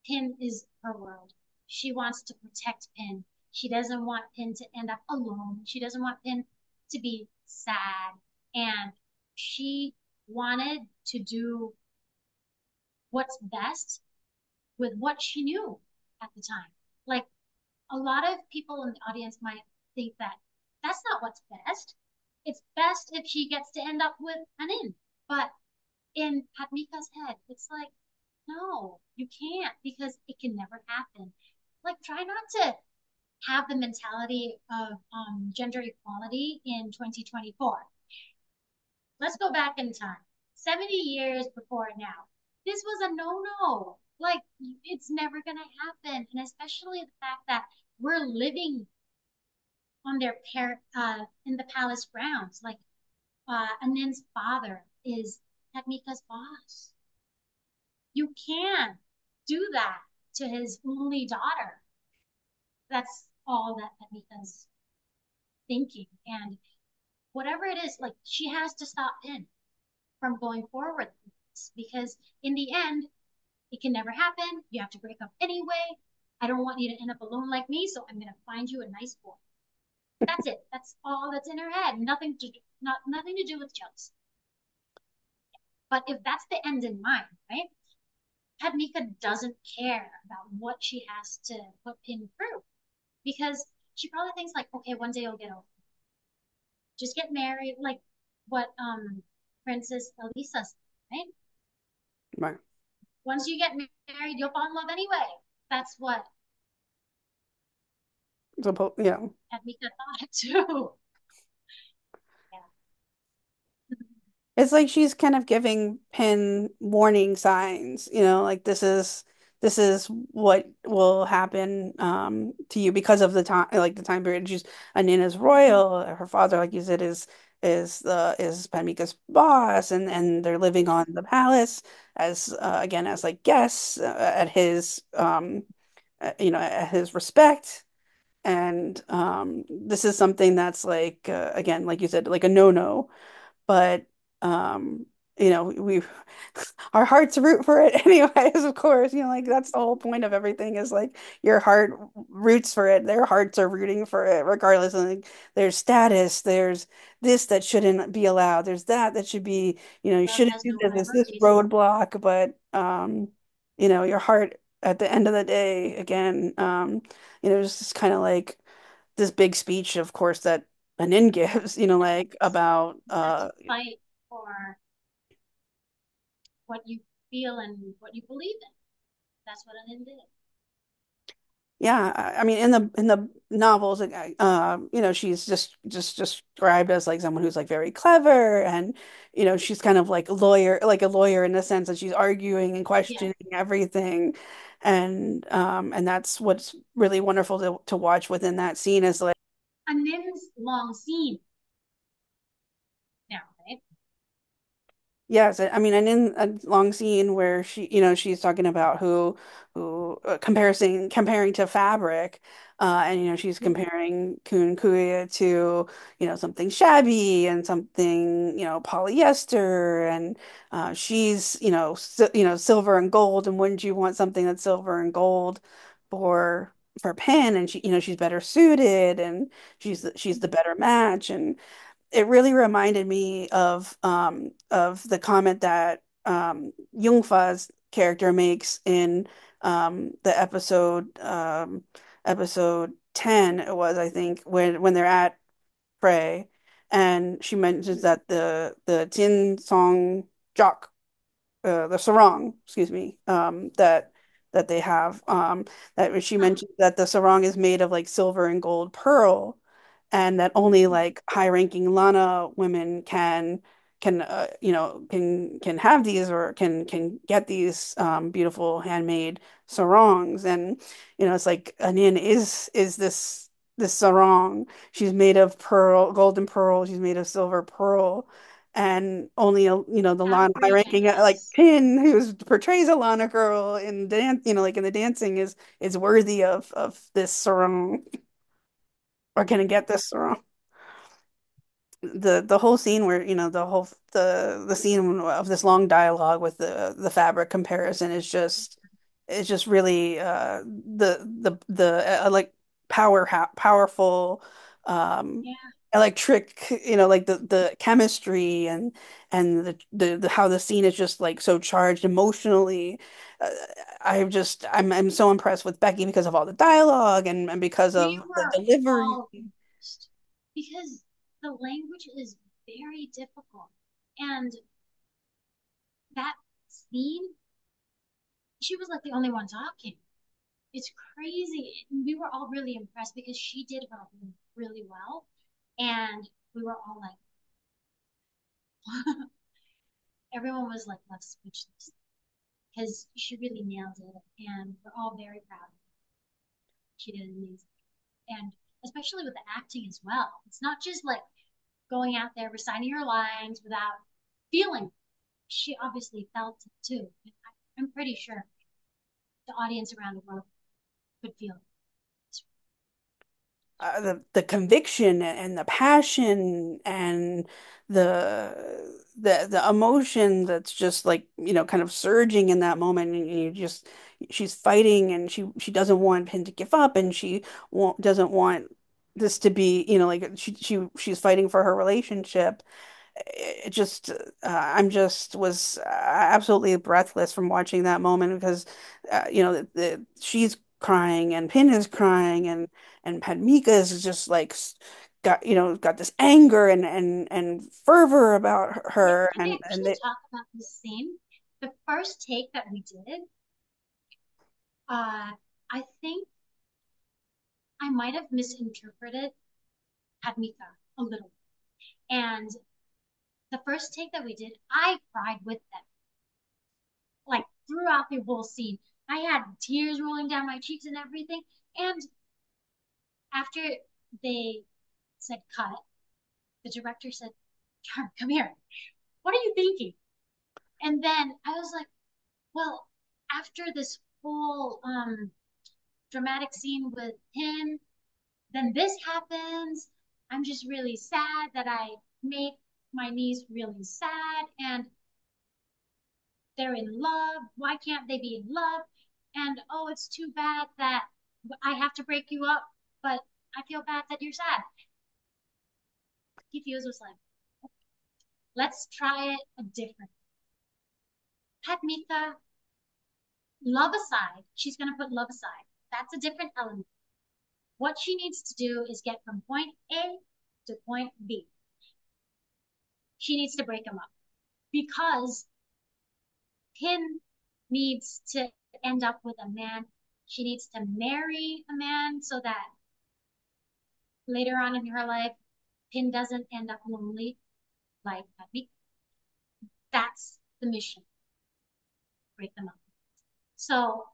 Pin is her world. She wants to protect Pin. She doesn't want Pin to end up alone. She doesn't want Pin to be sad. And she wanted to do what's best with what she knew at the time. Like a lot of people in the audience might think that that's not what's best. It's best if she gets to end up with Anin. But in Padmika's head, it's like, no, you can't because it can never happen. Like, try not to have the mentality of gender equality in 2024. Let's go back in time. 70 years before now. This was a no-no. Like, it's never going to happen. And especially the fact that we're living on in the palace grounds. Like, Anin's father is Padmika's boss. You can't do that to his only daughter. That's all that Anita's thinking. And whatever it is, like she has to stop him from going forward with this, because in the end, it can never happen. You have to break up anyway. I don't want you to end up alone like me, so I'm gonna find you a nice boy. That's it. That's all that's in her head. Nothing to do with jealousy. But if that's the end in mind, right? Padmika doesn't care about what she has to put Pin through because she probably thinks like, okay, one day you'll get over. Just get married, like what Princess Elisa said, right? Right. Once you get married, you'll fall in love anyway. That's what Yeah. Padmika thought too. Yeah. It's like she's kind of giving Pin warning signs, like this is what will happen to you because of the time, like the time period. She's Anina's royal. Her father, like you said, is Padmika's boss, and they're living on the palace as again as like guests at his at his respect. And this is something that's like again, like you said, like a no-no, but um we our hearts root for it anyways, of course, like that's the whole point of everything is like your heart roots for it, their hearts are rooting for it regardless of like there's status, there's this that shouldn't be allowed, there's that should be, you Love shouldn't has do no this, rhyme there's or this reason. roadblock, but your heart at the end of the day again, it's just kind of like this big speech, of course, that Anin gives, like about You have to fight for what you feel and what you believe in. That's what an did. yeah, I mean in the novels, like, she's just described as like someone who's like very clever, and she's kind of like a lawyer in the sense that she's arguing and Yeah. questioning everything, and that's what's really wonderful to watch within that scene is like. A Nim's long scene now, right? Yes, I mean, and in a long scene where she's talking about who comparing to fabric, and she's Mm-hmm. comparing Kun Kuya to something shabby and something polyester, and she's silver and gold, and wouldn't you want something that's silver and gold for Pin, and she's better suited, and she's the better match, and it really reminded me of the comment that Jungfa's character makes in the episode 10 it was, I think, when they're at Frey, and she mentions that the Tin Song Jock, the sarong, excuse me, that they have, that she Uh-huh. mentioned that the sarong is made of like silver and gold pearl, and that only like high-ranking Lana women can have these, or can get these beautiful handmade sarongs, and it's like Anin is this sarong. She's made of pearl, golden pearl. She's made of silver pearl, and only the Lana high Fabric, I ranking like guess. Pin, who portrays a Lana girl in dance, like in the dancing, is worthy of this sarong, or can get this sarong. The whole scene where the scene of this long dialogue with the fabric comparison is just really the like powerful um Yeah. electric, like the chemistry, and the how the scene is just like so charged emotionally. uh, I'm so impressed with Becky because of all the dialogue, and because We of the were delivery. all impressed because the language is very difficult. And that scene, she was like the only one talking. It's crazy. We were all really impressed because she did her really well. And we were all like, everyone was like left speechless because she really nailed it. And we're all very proud of her. She did amazing. And especially with the acting as well. It's not just like going out there reciting your lines without feeling. She obviously felt it too. I'm pretty sure the audience around the world could feel it. the conviction and the passion and the emotion that's just like, kind of surging in that moment, and you just she's fighting, and she doesn't want Pin to give up, and she doesn't want this to be, like she's fighting for her relationship. It just I'm just was absolutely breathless from watching that moment, because she's crying and Pin is crying, and Padmika is just like got this anger and fervor about Yeah, her, can I actually talk about this scene? The first take that we did, I think I might have misinterpreted Padmika a little. And the first take that we did, I cried with them, like throughout the whole scene. I had tears rolling down my cheeks and everything. And after they said cut, the director said, Charm, come here. What are you thinking? And then I was like, well, after this whole dramatic scene with him, then this happens. I'm just really sad that I make my niece really sad, and they're in love. Why can't they be in love? And oh, it's too bad that I have to break you up, but I feel bad that you're sad. He feels was like, let's try it a different. Padmika, love aside, she's going to put love aside. That's a different element. What she needs to do is get from point A to point B. She needs to break them up because Pin needs to end up with a man. She needs to marry a man so that later on in her life, Pin doesn't end up lonely like Padmika. That's the mission. Break them up. So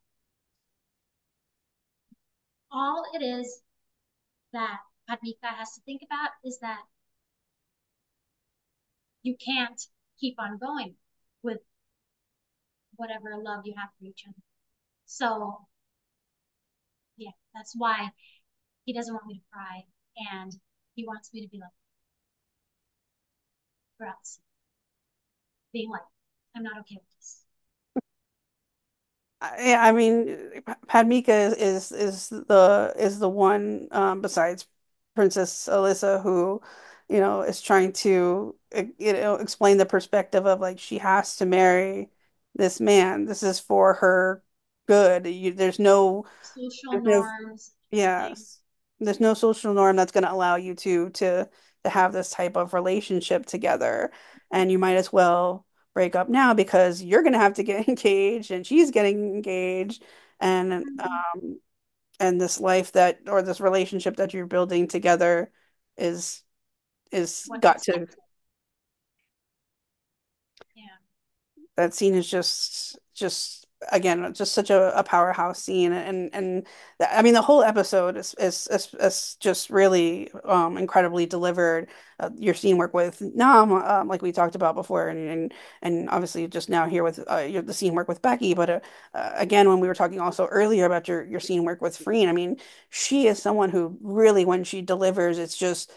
all it is that Padmika has to think about is that you can't keep on going with whatever love you have for each other. So yeah, that's why he doesn't want me to cry, and he wants me to be like, grouse, being like, I'm not okay with this. Yeah, I mean, Padmika is the one, besides Princess Alyssa, who, is trying to explain the perspective of, like, she has to marry this man. This is for her good. Social there's no norms, everything. Yes. There's no social norm that's going to allow you to have this type of relationship together. And you might as well break up now, because you're going to have to get engaged, and she's getting engaged, and Mm-hmm. this life that, or this relationship that you're building together is is What's got to expected. Yeah. that scene is just again, just such a powerhouse scene, and I mean, the whole episode is just really incredibly delivered. Your scene work with Nam, like we talked about before, and obviously just now here with the scene work with Becky, but again, when we were talking also earlier about your scene work with Freen, I mean, she is someone who really, when she delivers, it's just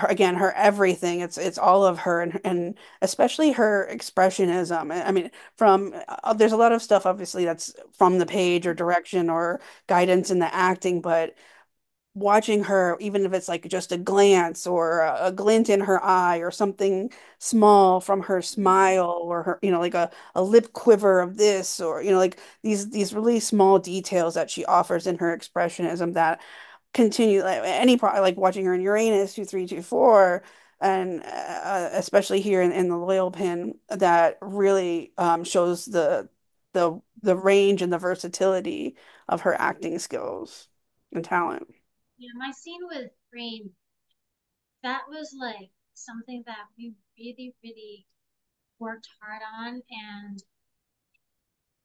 again, her everything. It's all of her, and especially her expressionism. I mean, from there's a lot of stuff obviously that's from the page or direction or guidance in the acting, but watching her, even if it's like just a glance or a glint in her eye or something small from her Mm-hmm. smile, or her, like a lip quiver of this, or like these really small details that she offers in her expressionism, that continue, like any pro like watching her in Uranus 2324, and especially here in the Loyal Pin, that really shows the range and the versatility of her acting skills and talent. Yeah, my scene with Rain, that was like something that we really, really worked hard on. And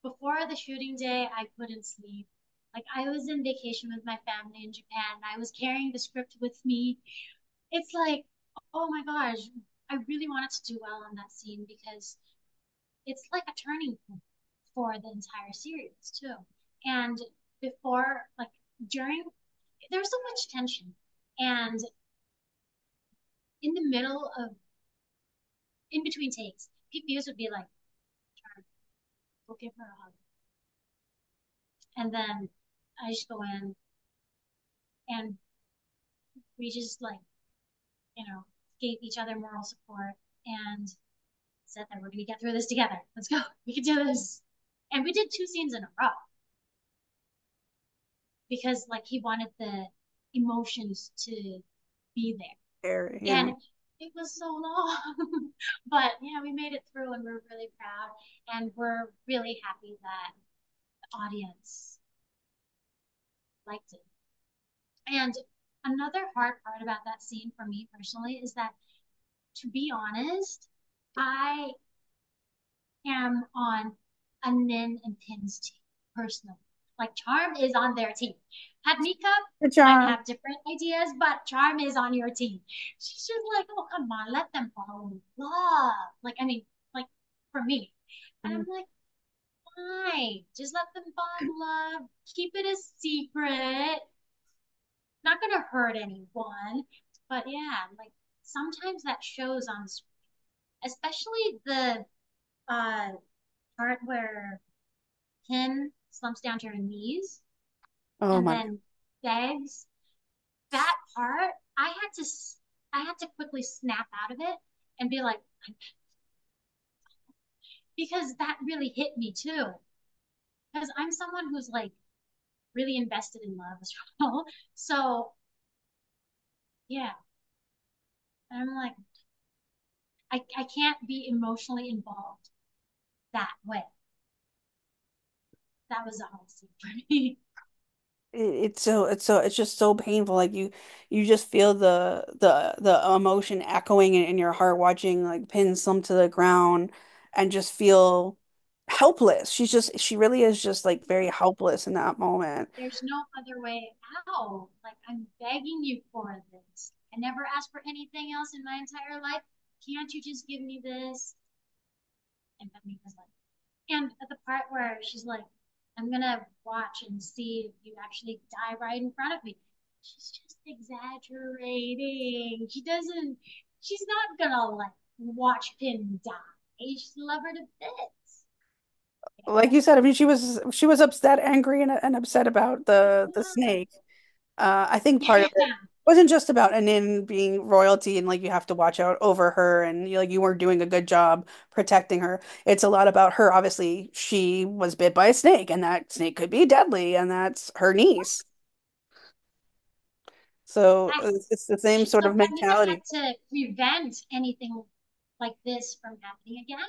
before the shooting day, I couldn't sleep. Like I was in vacation with my family in Japan. I was carrying the script with me. It's like, oh my gosh, I really wanted to do well on that scene because it's like a turning point for the entire series too. And before, like during, there's so much tension. And in the middle of, in between takes, Pete Buse would be like, go give her a hug. And then I just go in and we just like, gave each other moral support and said that we're going to get through this together. Let's go. We can do this. And we did 2 scenes in a row because like he wanted the emotions to be there. Scary, And yeah. it was so long. But we made it through and we're really proud and we're really happy that the audience liked it. And another hard part about that scene for me personally is that, to be honest, I am on a Nin and Pin's team personally. Like Charm is on their team. Hadmika Good might job. have different ideas, but Charm is on your team. She's just like, oh come on, let them fall in love. Like I mean, like for me. And I'm like, fine, just let them fall in love. Keep it a secret. Not gonna hurt anyone. But yeah, like sometimes that shows on screen, especially the uh part where Pin slumps down to her knees Oh and my. then begs. That part, I had to quickly snap out of it and be like, because that really hit me too. Because I'm someone who's like really invested in love as well. So yeah, and I'm like, I can't be emotionally involved that way. That was a hard scene for me. It's just so painful. Like you just feel the emotion echoing in your heart watching like Pin slump to the ground and just feel helpless. She really is just like very helpless in that moment. There's no other way out. Like, I'm begging you for this. I never asked for anything else in my entire life. Can't you just give me this? And Bethany was like, and at the part where she's like, I'm gonna watch and see if you actually die right in front of me. She's just exaggerating. She's not gonna like watch Pin die. She's love her to bits. Like you said, I mean, she was upset, angry, and upset about the snake. I think part of it Yeah. wasn't just about Anin being royalty and like you have to watch out over her and like you weren't doing a good job protecting her. It's a lot about her. Obviously, she was bit by a snake and that snake could be deadly and that's her niece. So it's the same sort So of Hadmika had mentality. to prevent anything like this from happening again.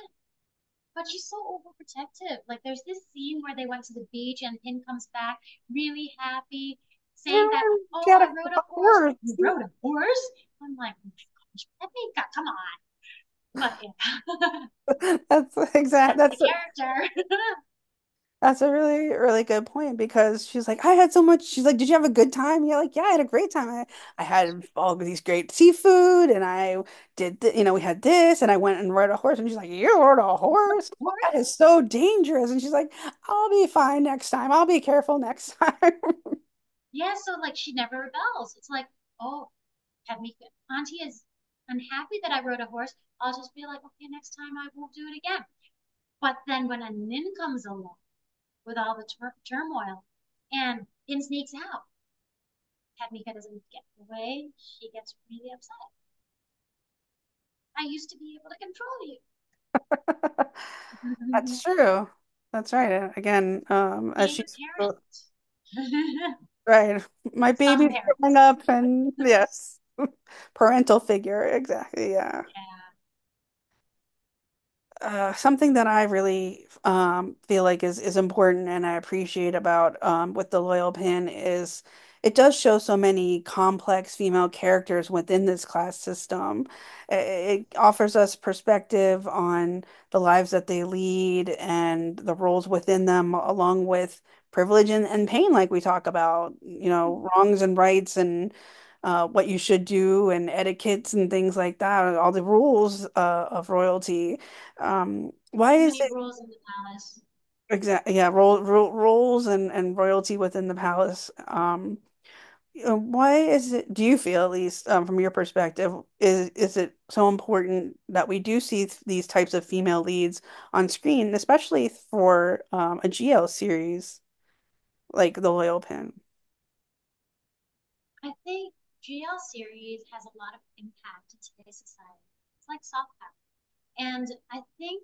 But she's so overprotective. Like there's this scene where they went to the beach and Pin comes back really happy, saying that, She oh, had I rode a a horse. horse. You rode a horse? I'm like, oh my gosh, Hadmika, come on. But yeah, That's exact. that's the character. That's a really, really good point because she's like, I had so much. She's like, did you have a good time? You're like, yeah, I had a great time. I had all of these great seafood and I did, we had this and I went and rode a horse. And she's like, you rode a horse? That Horse? is so dangerous. And she's like, I'll be fine next time. I'll be careful next time. Yeah, so like she never rebels. It's like, oh, Hadmika, Auntie is unhappy that I rode a horse. I'll just be like, okay, next time I won't do it again. But then when a nin comes along with all the turmoil and Pin sneaks out, Hadmika doesn't get away. She gets really upset. I used to be able to control That's you. true. That's right. Again, as Being a she's parent. right, my Some baby's growing parents. up and yes, parental figure. Exactly. Yeah. Yeah. Something that I really feel like is important and I appreciate about with the Loyal Pin is it does show so many complex female characters within this class system. It offers us perspective on the lives that they lead and the roles within them, along with privilege and pain, like we talk about, wrongs and rights and what you should do and etiquettes and things like that, all the rules of royalty. Why Too is many it rules in the palace. exactly? Yeah, roles and royalty within the palace. Why is it, do you feel at least from your perspective, is it so important that we do see these types of female leads on screen, especially for a GL series like The Loyal Pin? I think GL series has a lot of impact in today's society. It's like soft power. And I think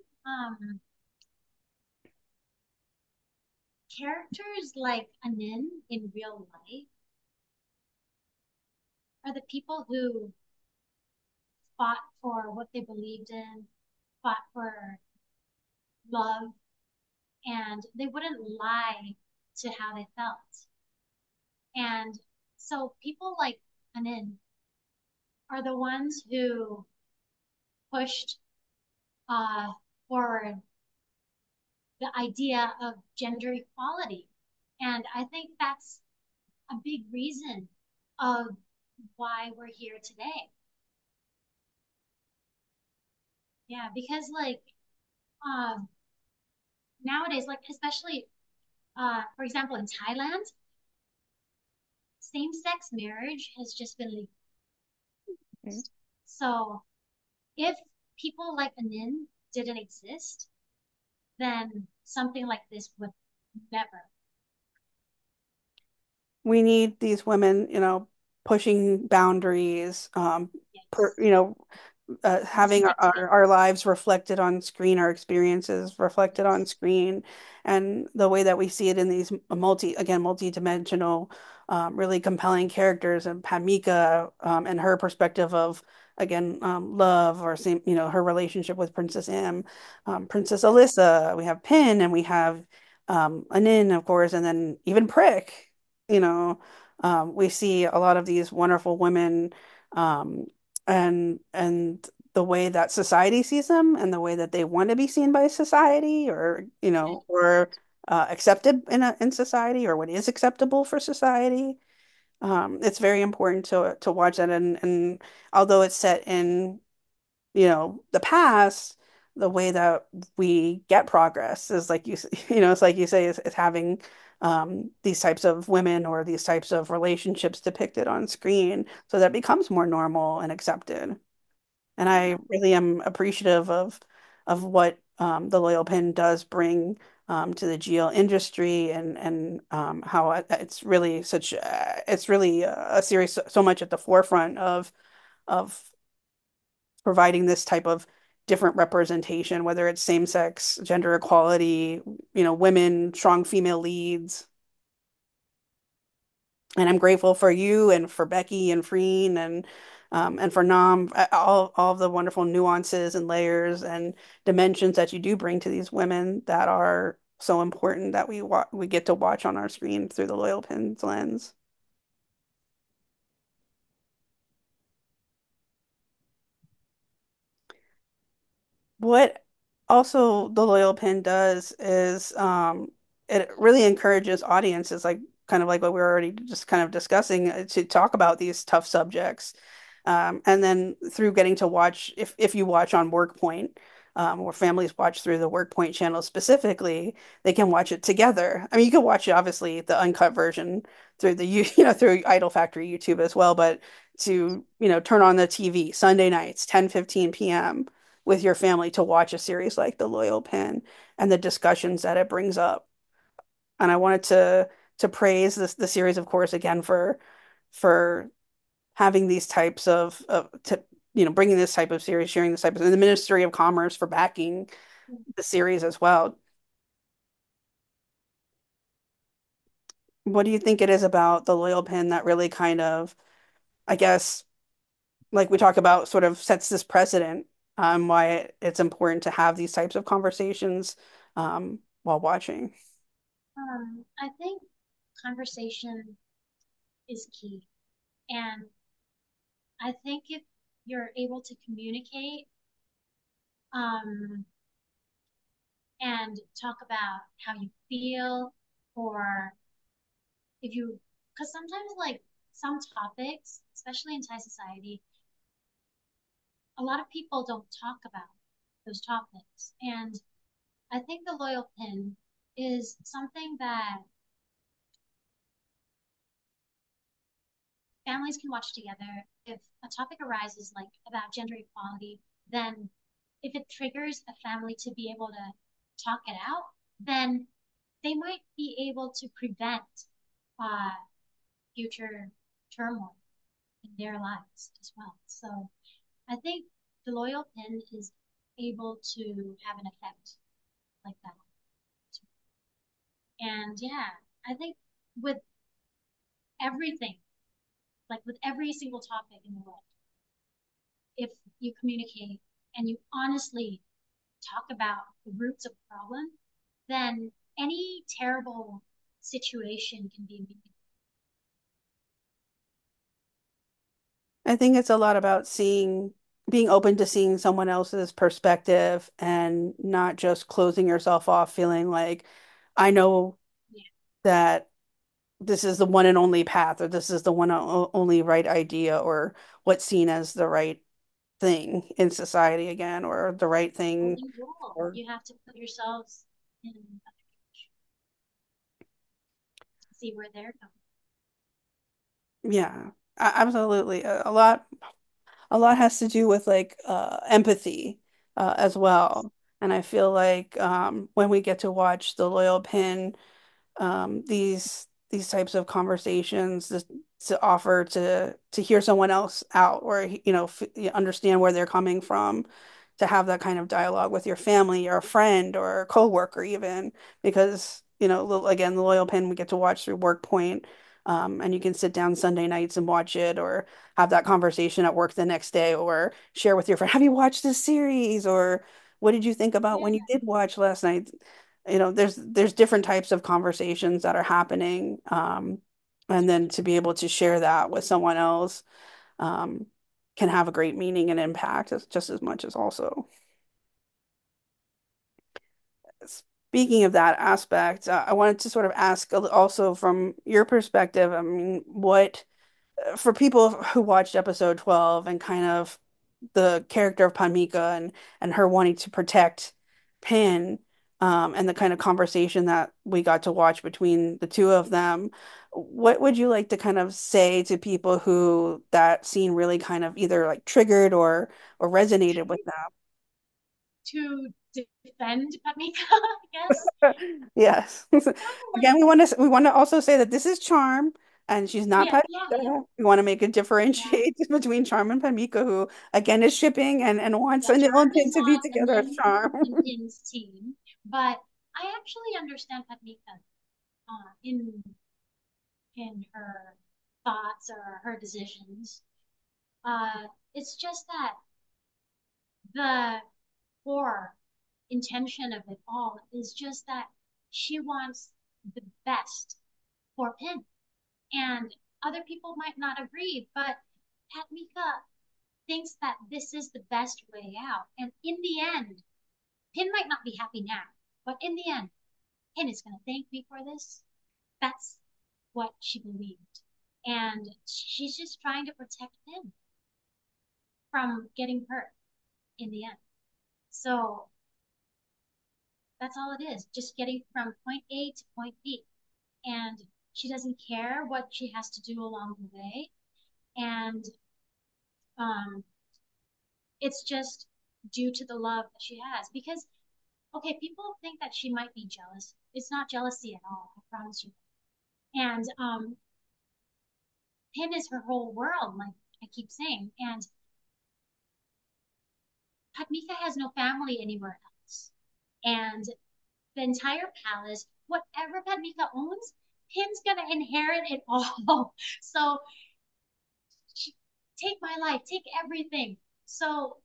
characters like Anin in real life are the people who fought for what they believed in, fought for love, and they wouldn't lie to how they felt. And so people like Anin are the ones who pushed forward the idea of gender equality. And I think that's a big reason of why we're here today. Yeah, because like um, nowadays, like especially for example in Thailand, same-sex marriage has just been legalized. Mm. So if people like Anin didn't exist, then something like this would never. We need these women, pushing boundaries, Yes. having Respecting. our lives reflected on screen, our experiences reflected on Yes. screen, and the way that we see it in these multi-dimensional, really compelling characters, and Pamika, and her perspective of, again, love, or same, her relationship with Princess M, Princess Alyssa, we have Pin, and we have Anin, of course, and then even Prick, you know, we see a lot of these wonderful women, um, and the way that society sees them, and the way that they want to be seen by society, or or accepted in society, or what is acceptable for society. It's very important to watch that, and although it's set in the past, the way that we get progress is like it's like you say, is having these types of women, or these types of relationships depicted on screen, so that becomes more normal and accepted. And I Yeah. really am appreciative of what the Loyal Pin does bring to the GL industry, and how it's really it's really a series so much at the forefront of providing this type of different representation, whether it's same-sex, gender equality, women, strong female leads. And I'm grateful for you, and for Becky and Freen, and for Nam, all of the wonderful nuances and layers and dimensions that you do bring to these women, that are so important, that we get to watch on our screen through the Loyal Pins lens. What also the Loyal Pin does is, it really encourages audiences, like kind of like what we were already just kind of discussing, to talk about these tough subjects. And then through getting to watch, if you watch on WorkPoint, or families watch through the WorkPoint channel specifically, they can watch it together. I mean, you can watch obviously the uncut version through through Idol Factory YouTube as well, but to turn on the TV Sunday nights 10:15 p.m. with your family, to watch a series like The Loyal Pin, and the discussions that it brings up. And I wanted to praise the series, of course, again, for having these types bringing this type of series, sharing this type of, and the Ministry of Commerce for backing the series as well. What do you think it is about the Loyal Pin that really kind of, I guess, like we talk about, sort of sets this precedent, why it's important to have these types of conversations while watching? I think conversation is key. And I think if you're able to communicate um, and talk about how you feel, or if you, because sometimes, like, some topics, especially in Thai society, a lot of people don't talk about those topics. And I think the loyal pin is something that families can watch together. If a topic arises like about gender equality, then if it triggers a family to be able to talk it out, then they might be able to prevent uh, future turmoil in their lives as well. So I think the loyal pin is able to have an effect like that. And yeah, I think with everything, like with every single topic in the world, if you communicate and you honestly talk about the roots of the problem, then any terrible situation can be mitigated. I think it's a lot about being open to seeing someone else's perspective and not just closing yourself off, feeling like I know Yeah, that this is the one and only path, or this is the only right idea, or what's seen as the right thing in society again, or the right well, thing, you will. or You have to put yourselves in other shoes to see where they're going. yeah, absolutely. A lot has to do with like empathy as Yes. well. And I feel like when we get to watch the Loyal Pin, these types of conversations to offer to hear someone else out, or you understand where they're coming from, to have that kind of dialogue with your family or a friend or a coworker even, because again, the Loyal Pin we get to watch through Work Point, and you can sit down Sunday nights and watch it, or have that conversation at work the next day, or share with your friend, have you watched this series, or what did you think about when you Yeah. did watch last night? There's different types of conversations that are happening, and then to be able to share that with someone else, um, can have a great meaning and impact just as much as also. Speaking of that aspect, I wanted to sort of ask also from your perspective, I mean, what for people who watched episode 12 and kind of the character of Pamika and her wanting to protect Pin, and the kind of conversation that we got to watch between the two of them, what would you like to kind of say to people who that scene really kind of either like triggered or resonated with To defend Pamika, I guess. them? Yes. Like, Again, we want to also say that this is Charm and she's not yeah, yeah, yeah, Pamika. We want to make a yeah. differentiate between Charm and Pamika, who again is shipping and wants Yeah, Anil Charm and Pin is to be not together as Charm. Pin's team, but I actually understand Pamika in her thoughts or her decisions. It's just that the core intention of it all is just that she wants the best for Pin. And other people might not agree, but Patmika thinks that this is the best way out. And in the end, Pin might not be happy now, but in the end, Pin is going to thank me for this. That's what she believed. And she's just trying to protect Pin from getting hurt in the end. So that's all it is, just getting from point A to point B. And she doesn't care what she has to do along the way. And um, it's just due to the love that she has. Because, okay, people think that she might be jealous. It's not jealousy at all, I promise you. And Pin is her whole world, like I keep saying. And Padmika has no family anywhere else. And the entire palace, whatever Padmika owns, Pin's gonna inherit it all. So she, take my life, take everything. So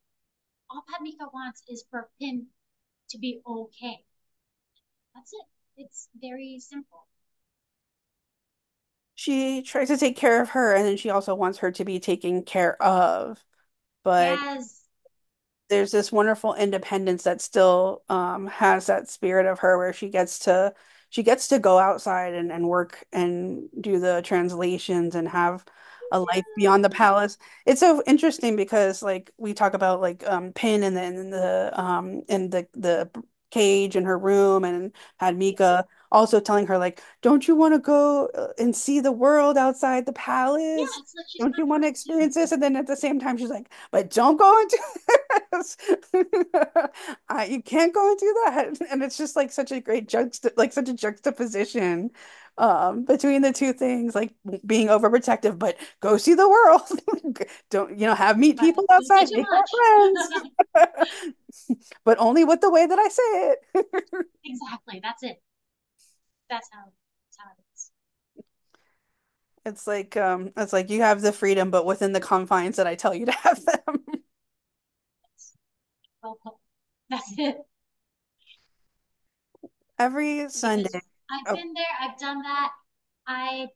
all Padmika wants is for Pin to be okay. That's it. It's very simple. She tries to take care of her, and then she also wants her to be taken care of. But Yes. there's this wonderful independence that still has that spirit of her, where she gets to go outside and work and do the translations and have a life beyond the palace. It's so interesting because like we talk about like Pin and then in the cage in her room and had Mika. also telling her like, don't you want to go and see the world outside the Yeah, palace? it's like she's Don't you want to confident too. experience this? And then at the same time, she's like, but don't go into this. You can't go and do that. And it's just like such a great like such a juxtaposition between the two things, like being overprotective, but go see the world. Don't, have meet But people don't see outside, too make more much. friends, but only with the way that I say it. Exactly. That's it. That's how it is. It's like you have the freedom, but within the confines that I tell you to have them. That's well put. That's it. Every Because Sunday. I've Oh, been there, I've done that. I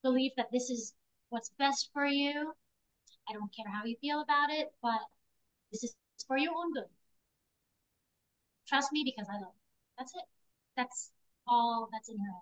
believe that this is what's best for you. I don't care how you feel about it, but this is for your own good. Trust me because I love you. That's it. That's all that's in your head.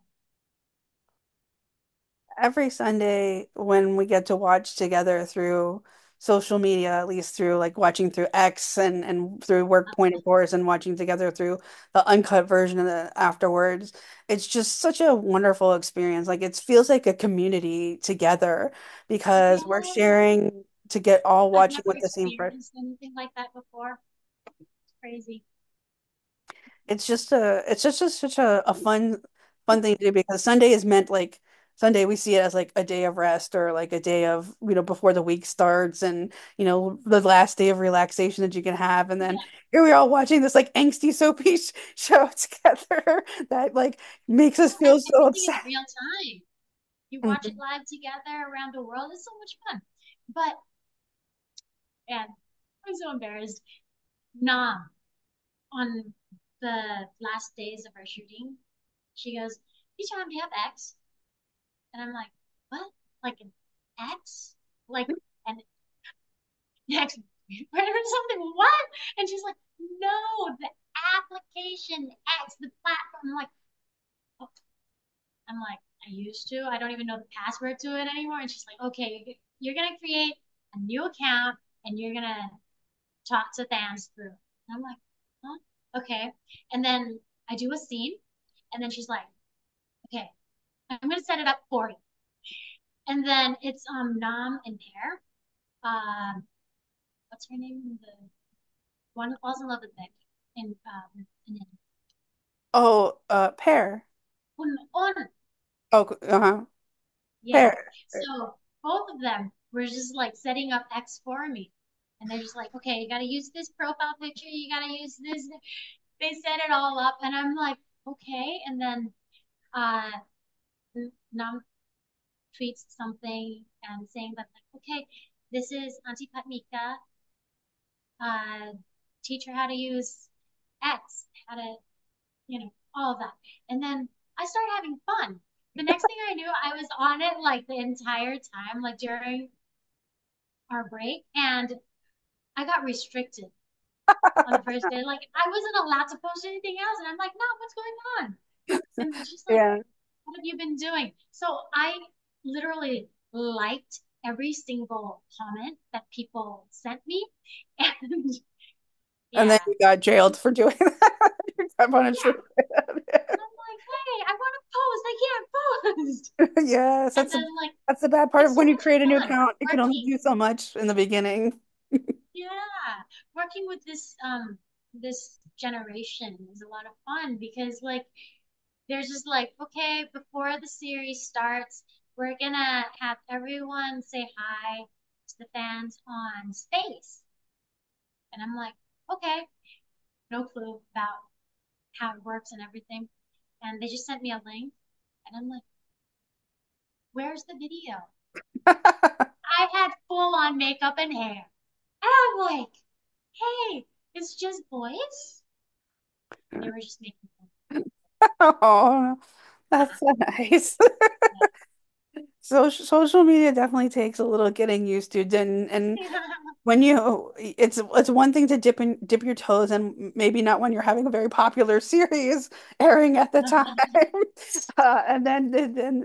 every Sunday when we get to watch together through social media, at least through like watching through X and through Work Point, of course, and watching together through the uncut version of the afterwards, it's just such a wonderful experience. Like it feels like a community together because we're Yeah. sharing to get all I've watching never with the same person. experienced anything like that before. It's crazy. It's just such a fun thing to do because Sunday is meant like Sunday we see it as like a day of rest or like a day of before the week starts and the last day of relaxation that you can have, and then Yeah. here we are all watching this like angsty soapy show together that like makes us Yeah, and feel so everything is upset. real time. You watch it Mhm. live together around the world. It's so much fun. But, and I'm so embarrassed. Nam, on the last days of our shooting, she goes, "Hey, John, do you have X?" And I'm like, "What? Like an X? Like an X or something? What?" And she's like, "No, the application X, the platform." Oh. I'm like, "I used to. I don't even know the password to it anymore." And she's like, "Okay, you're gonna create a new account and you're gonna talk to fans through." And I'm like, "Huh? Okay." And then I do a scene, and then she's like, "Okay, I'm gonna set it up for you." And then it's Nam and Pear. What's her name? The one who falls in love with Nick. And then Oh, pear. On. Oh, uh-huh. Yeah. Pear. So both of them were just like setting up X for me. And they're just like, "Okay, you gotta use this profile picture, you gotta use this." They set it all up and I'm like, "Okay." And then uh Nam tweets something and saying that like, "Okay, this is Auntie Patmika, uh teach her how to use X, how to, all of that." And then I started having fun. The next thing I knew, I was on it like the entire time, like during our break, and I got restricted on the first day. Like I wasn't allowed to post anything else, and I'm like, "No, what's going on?" And she's like, Yeah. "What have you been doing?" So I literally liked every single comment that people sent me, and And yeah, then you got jailed for doing that. You got punished for yeah. it. And I'm like, "Hey, I want to post. I can't post." Yes, And that's then like, the bad part of it's so when you much create a new fun account. You can only working. do so much in the beginning. Yeah, working with this generation is a lot of fun because like there's just like, "Okay, before the series starts, we're gonna have everyone say hi to the fans on Space." And I'm like, "Okay," no clue about how it works and everything. And they just sent me a link, and I'm like, "Where's the video?" I had full on makeup and hair. And I'm like, "Hey, it's just boys." And they were just making fun. Oh, that's so nice. So social media definitely takes a little getting used to, and Yeah. when it's one thing to dip your toes and maybe not when you're having a very popular series airing at the time. And then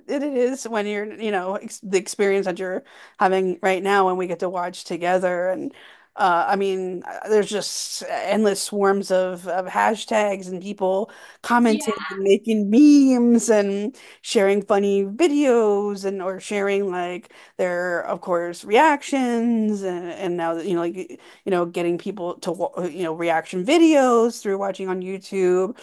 it is when you're the experience that you're having right now when we get to watch together. And I mean, there's just endless swarms of hashtags and people Yeah, commenting and making memes and sharing funny videos and or sharing like their, of course, reactions and now like getting people to reaction videos through watching on YouTube.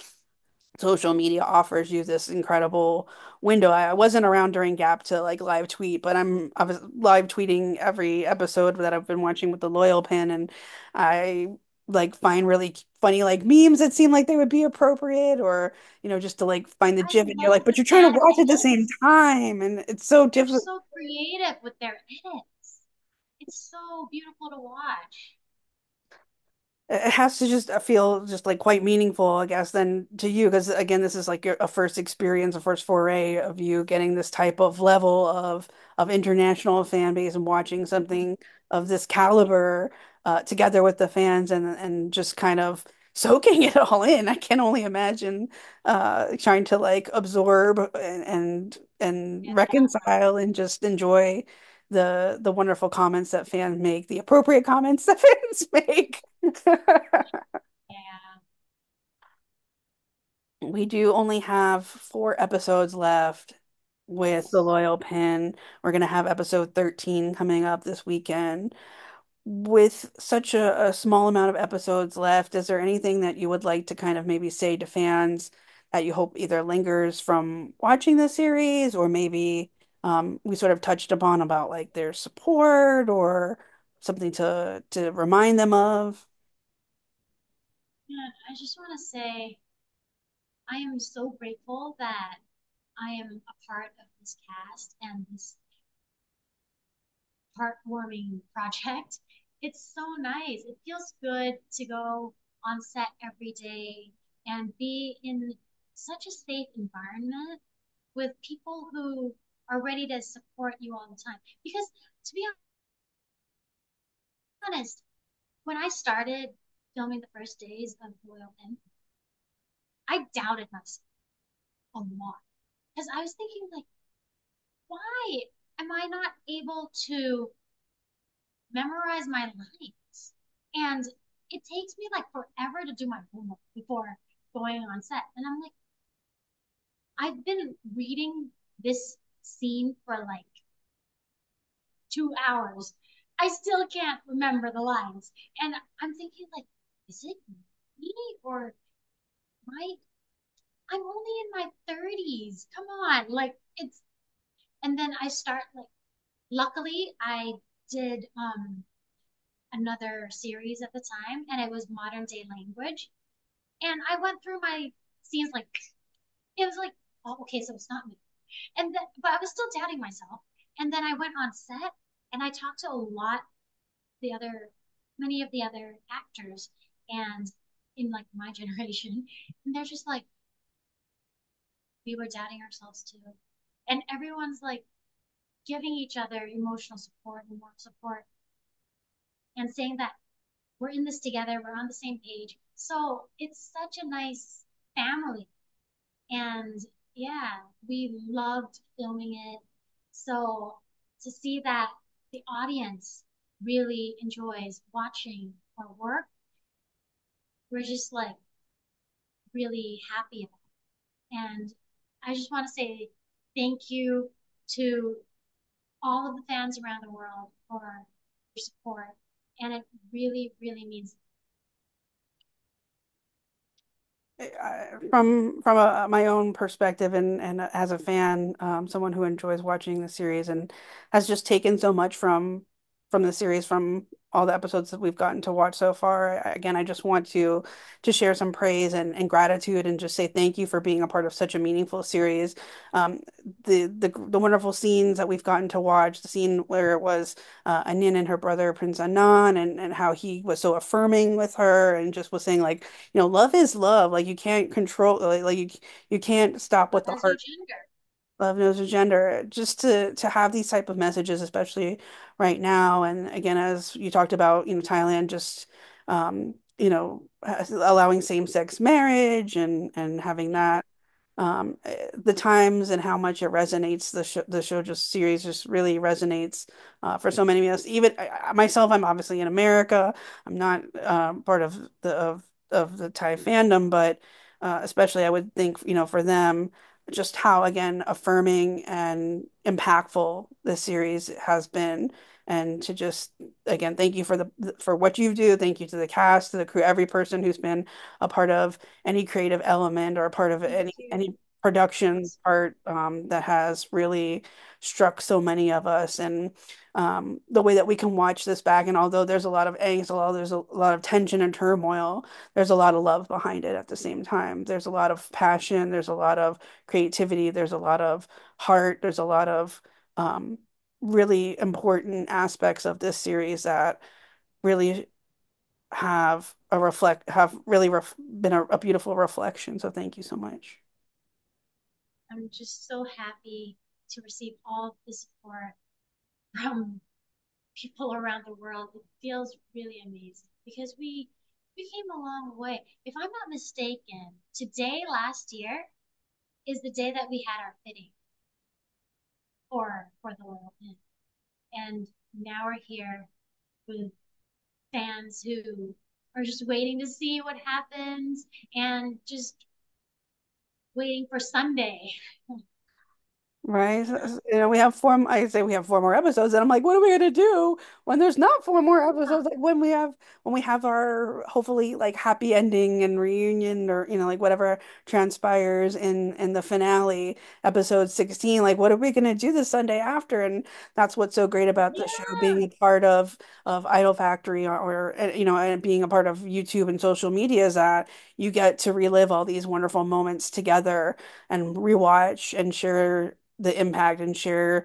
Social media offers you this incredible window. I wasn't around during Gap to like live tweet, but I was live tweeting every episode that I've been watching with the loyal pin, and I like find really funny like memes that seem like they would be appropriate, or just to like find the I gif, and you're love like, the but you're trying to fan watch at the same edits. time, and it's so They're difficult. so creative with their edits. It's so beautiful to watch. It has to just feel just like quite meaningful, I guess, then to you, because again, this is like a first experience, a first foray of you getting this type of level of international fan base and watching something of this caliber together with the fans and just kind of soaking it all in. I can only imagine trying to like absorb and Yeah, reconcile and just enjoy the wonderful comments that fans make, the appropriate comments that fans make. yeah. We do only have 4 episodes left with the Yes. Loyal Pin. We're going to have episode 13 coming up this weekend. With such a small amount of episodes left, is there anything that you would like to kind of maybe say to fans that you hope either lingers from watching the series, or maybe we sort of touched upon about like their support or something to remind them of? Yeah, I just want to say I am so grateful that I am a part of this cast and this heartwarming project. It's so nice. It feels good to go on set every day and be in such a safe environment with people who are ready to support you all the time. Because to be honest, when I started filming the first days of Loyal Pin, I doubted myself a lot because I was thinking like, why am I not able to memorize my lines? And it takes me like forever to do my homework before going on set. And I'm like, I've been reading this scene for like 2 hours. I still can't remember the lines. And I'm thinking like, is it me or my I'm only in my 30s. Come on. Like it's and then I start like luckily I did another series at the time and it was modern day language. And I went through my scenes like it was like, oh okay, so it's not me. And then but I was still doubting myself. And then I went on set and I talked to a lot the other many of the other actors and in like my generation and they're just like we were doubting ourselves too and everyone's like giving each other emotional support and moral support and saying that we're in this together, we're on the same page. So it's such a nice family. And yeah, we loved filming it. So to see that the audience really enjoys watching our work, we're just like really happy about it. And I just want to say thank you to all of the fans around the world for your support. And it really, really means From my own perspective and as a fan, someone who enjoys watching the series and has just taken so much from the series, from all the episodes that we've gotten to watch so far. Again, I just want to share some praise and gratitude and just say thank you for being a part of such a meaningful series. Um, the wonderful scenes that we've gotten to watch, the scene where it was Anin and her brother Prince Anan, and how he was so affirming with her and just was saying like, love is love. Like you can't control, like you can't stop love what the has no heart. gender. Love knows no gender. Just to have these type of messages, especially right now, and again, as you talked about, Thailand just allowing same-sex marriage and having Yeah. that. the times and how much it resonates. The show just series just really resonates for so many of us. Even myself, I'm obviously in America. I'm not part of the Thai fandom, but especially I would think, for them, just how again affirming and impactful this series has been. And to just again thank you for for what you do. Thank you to the cast, to the crew, every person who's been a part of any creative element or a part of Thank any you. production Yes. part that has really struck so many of us. And the way that we can watch this back, and although there's a lot of angst, there's a lot of tension and turmoil, there's a lot of love behind it at the same time. There's a lot of passion, there's a lot of creativity, there's a lot of heart, there's a lot of um, really important aspects of this series that really have really been a beautiful reflection. So thank you so much. I'm just so happy to receive all of the support from people around the world. It feels really amazing because we came a long way. If I'm not mistaken, today last year is the day that we had our fitting for the Royal Inn. And now we're here with fans who are just waiting to see what happens and just waiting for Sunday. Right. We have I say we have four more episodes, and I'm like, what are we gonna do when there's not four more Yeah. episodes? Like when we have our hopefully like happy ending and reunion, or like whatever transpires in the finale, episode 16. Like, what are we gonna do the Sunday after? And that's what's so great about the show being Yeah. a part of Idol Factory, and being a part of YouTube and social media, is that you get to relive all these wonderful moments together and rewatch and share the impact and share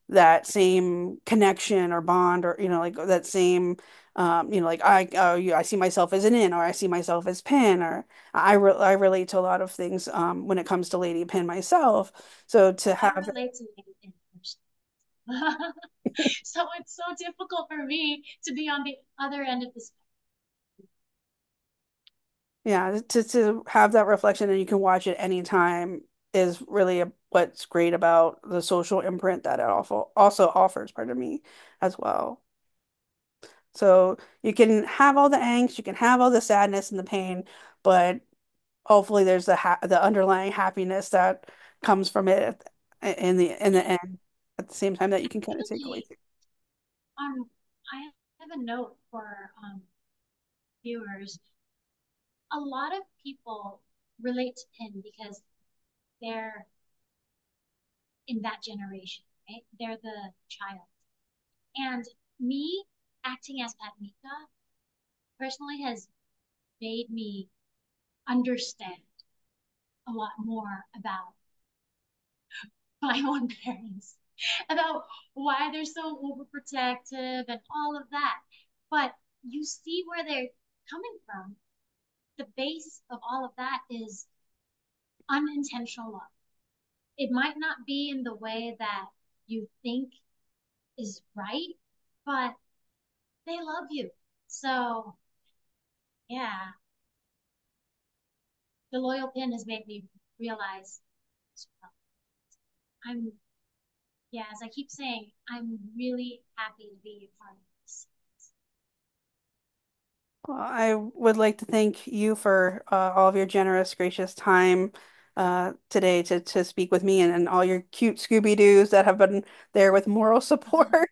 that same connection or bond, or like that same like I see myself as an in, or I see myself as Pin, or I relate to a lot of things when it comes to Lady Pin myself. So to I have relate to it in person. So it's so difficult for me to be on the other end of the spectrum. yeah, to have that reflection and you can watch it anytime is really what's great about the social imprint that it also offers, pardon me, as well. So you can have all the angst, you can have all the sadness and the pain, but hopefully there's the underlying happiness that comes from it in the Yeah. end at the same time that you can kind of take away Actually, too. I have a note for viewers. A lot of people relate to Pin because they're in that generation, right? They're the child. And me acting as Padmika personally has made me understand a lot more about my own parents, about why they're so overprotective and all of that. But you see where they're coming from. The base of all of that is unintentional love. It might not be in the way that you think is right, but they love you. So, yeah, the loyal pin has made me realize as well. I'm, yeah, as I keep saying, I'm really happy to be a part of this. Well, I would like to thank you for all of your generous, gracious time today to speak with me, and all your cute Scooby-Doos that have been there with moral support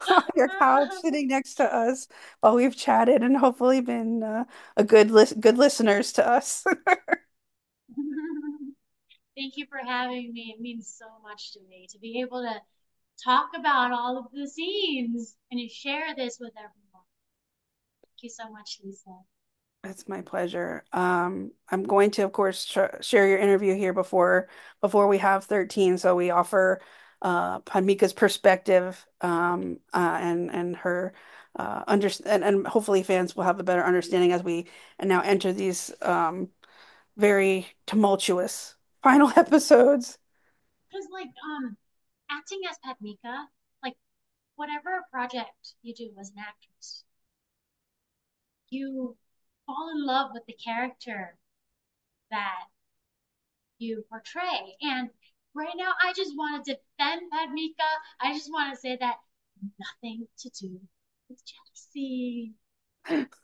on your couch sitting next to us while we've chatted, and hopefully been good listeners to us. Thank you for having me. It means so much to me to be able to talk about all of the scenes and to share this with everyone. Thank you so much, Lisa. It's my pleasure. I'm going to, of course, share your interview here before we have 13. So we offer Panmika's perspective and her and hopefully fans will have a better understanding as we and now enter these very tumultuous final episodes. Because acting as Padmika, like whatever project you do as an actress, you fall in love with the character that you portray. And right now, I just want to defend that, Mika. I just want to say that nothing to do with jealousy.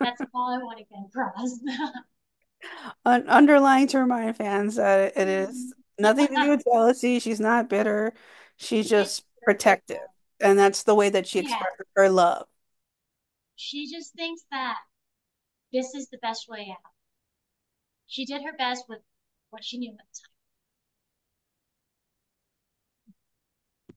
That's all I want to get across. Underlying to remind fans that it is nothing to do with jealousy. She's not bitter. She's It's just pure protective. love. And that's the way that she Yeah, expresses her love. she just thinks that this is the best way out. She did her best with what she knew at the time.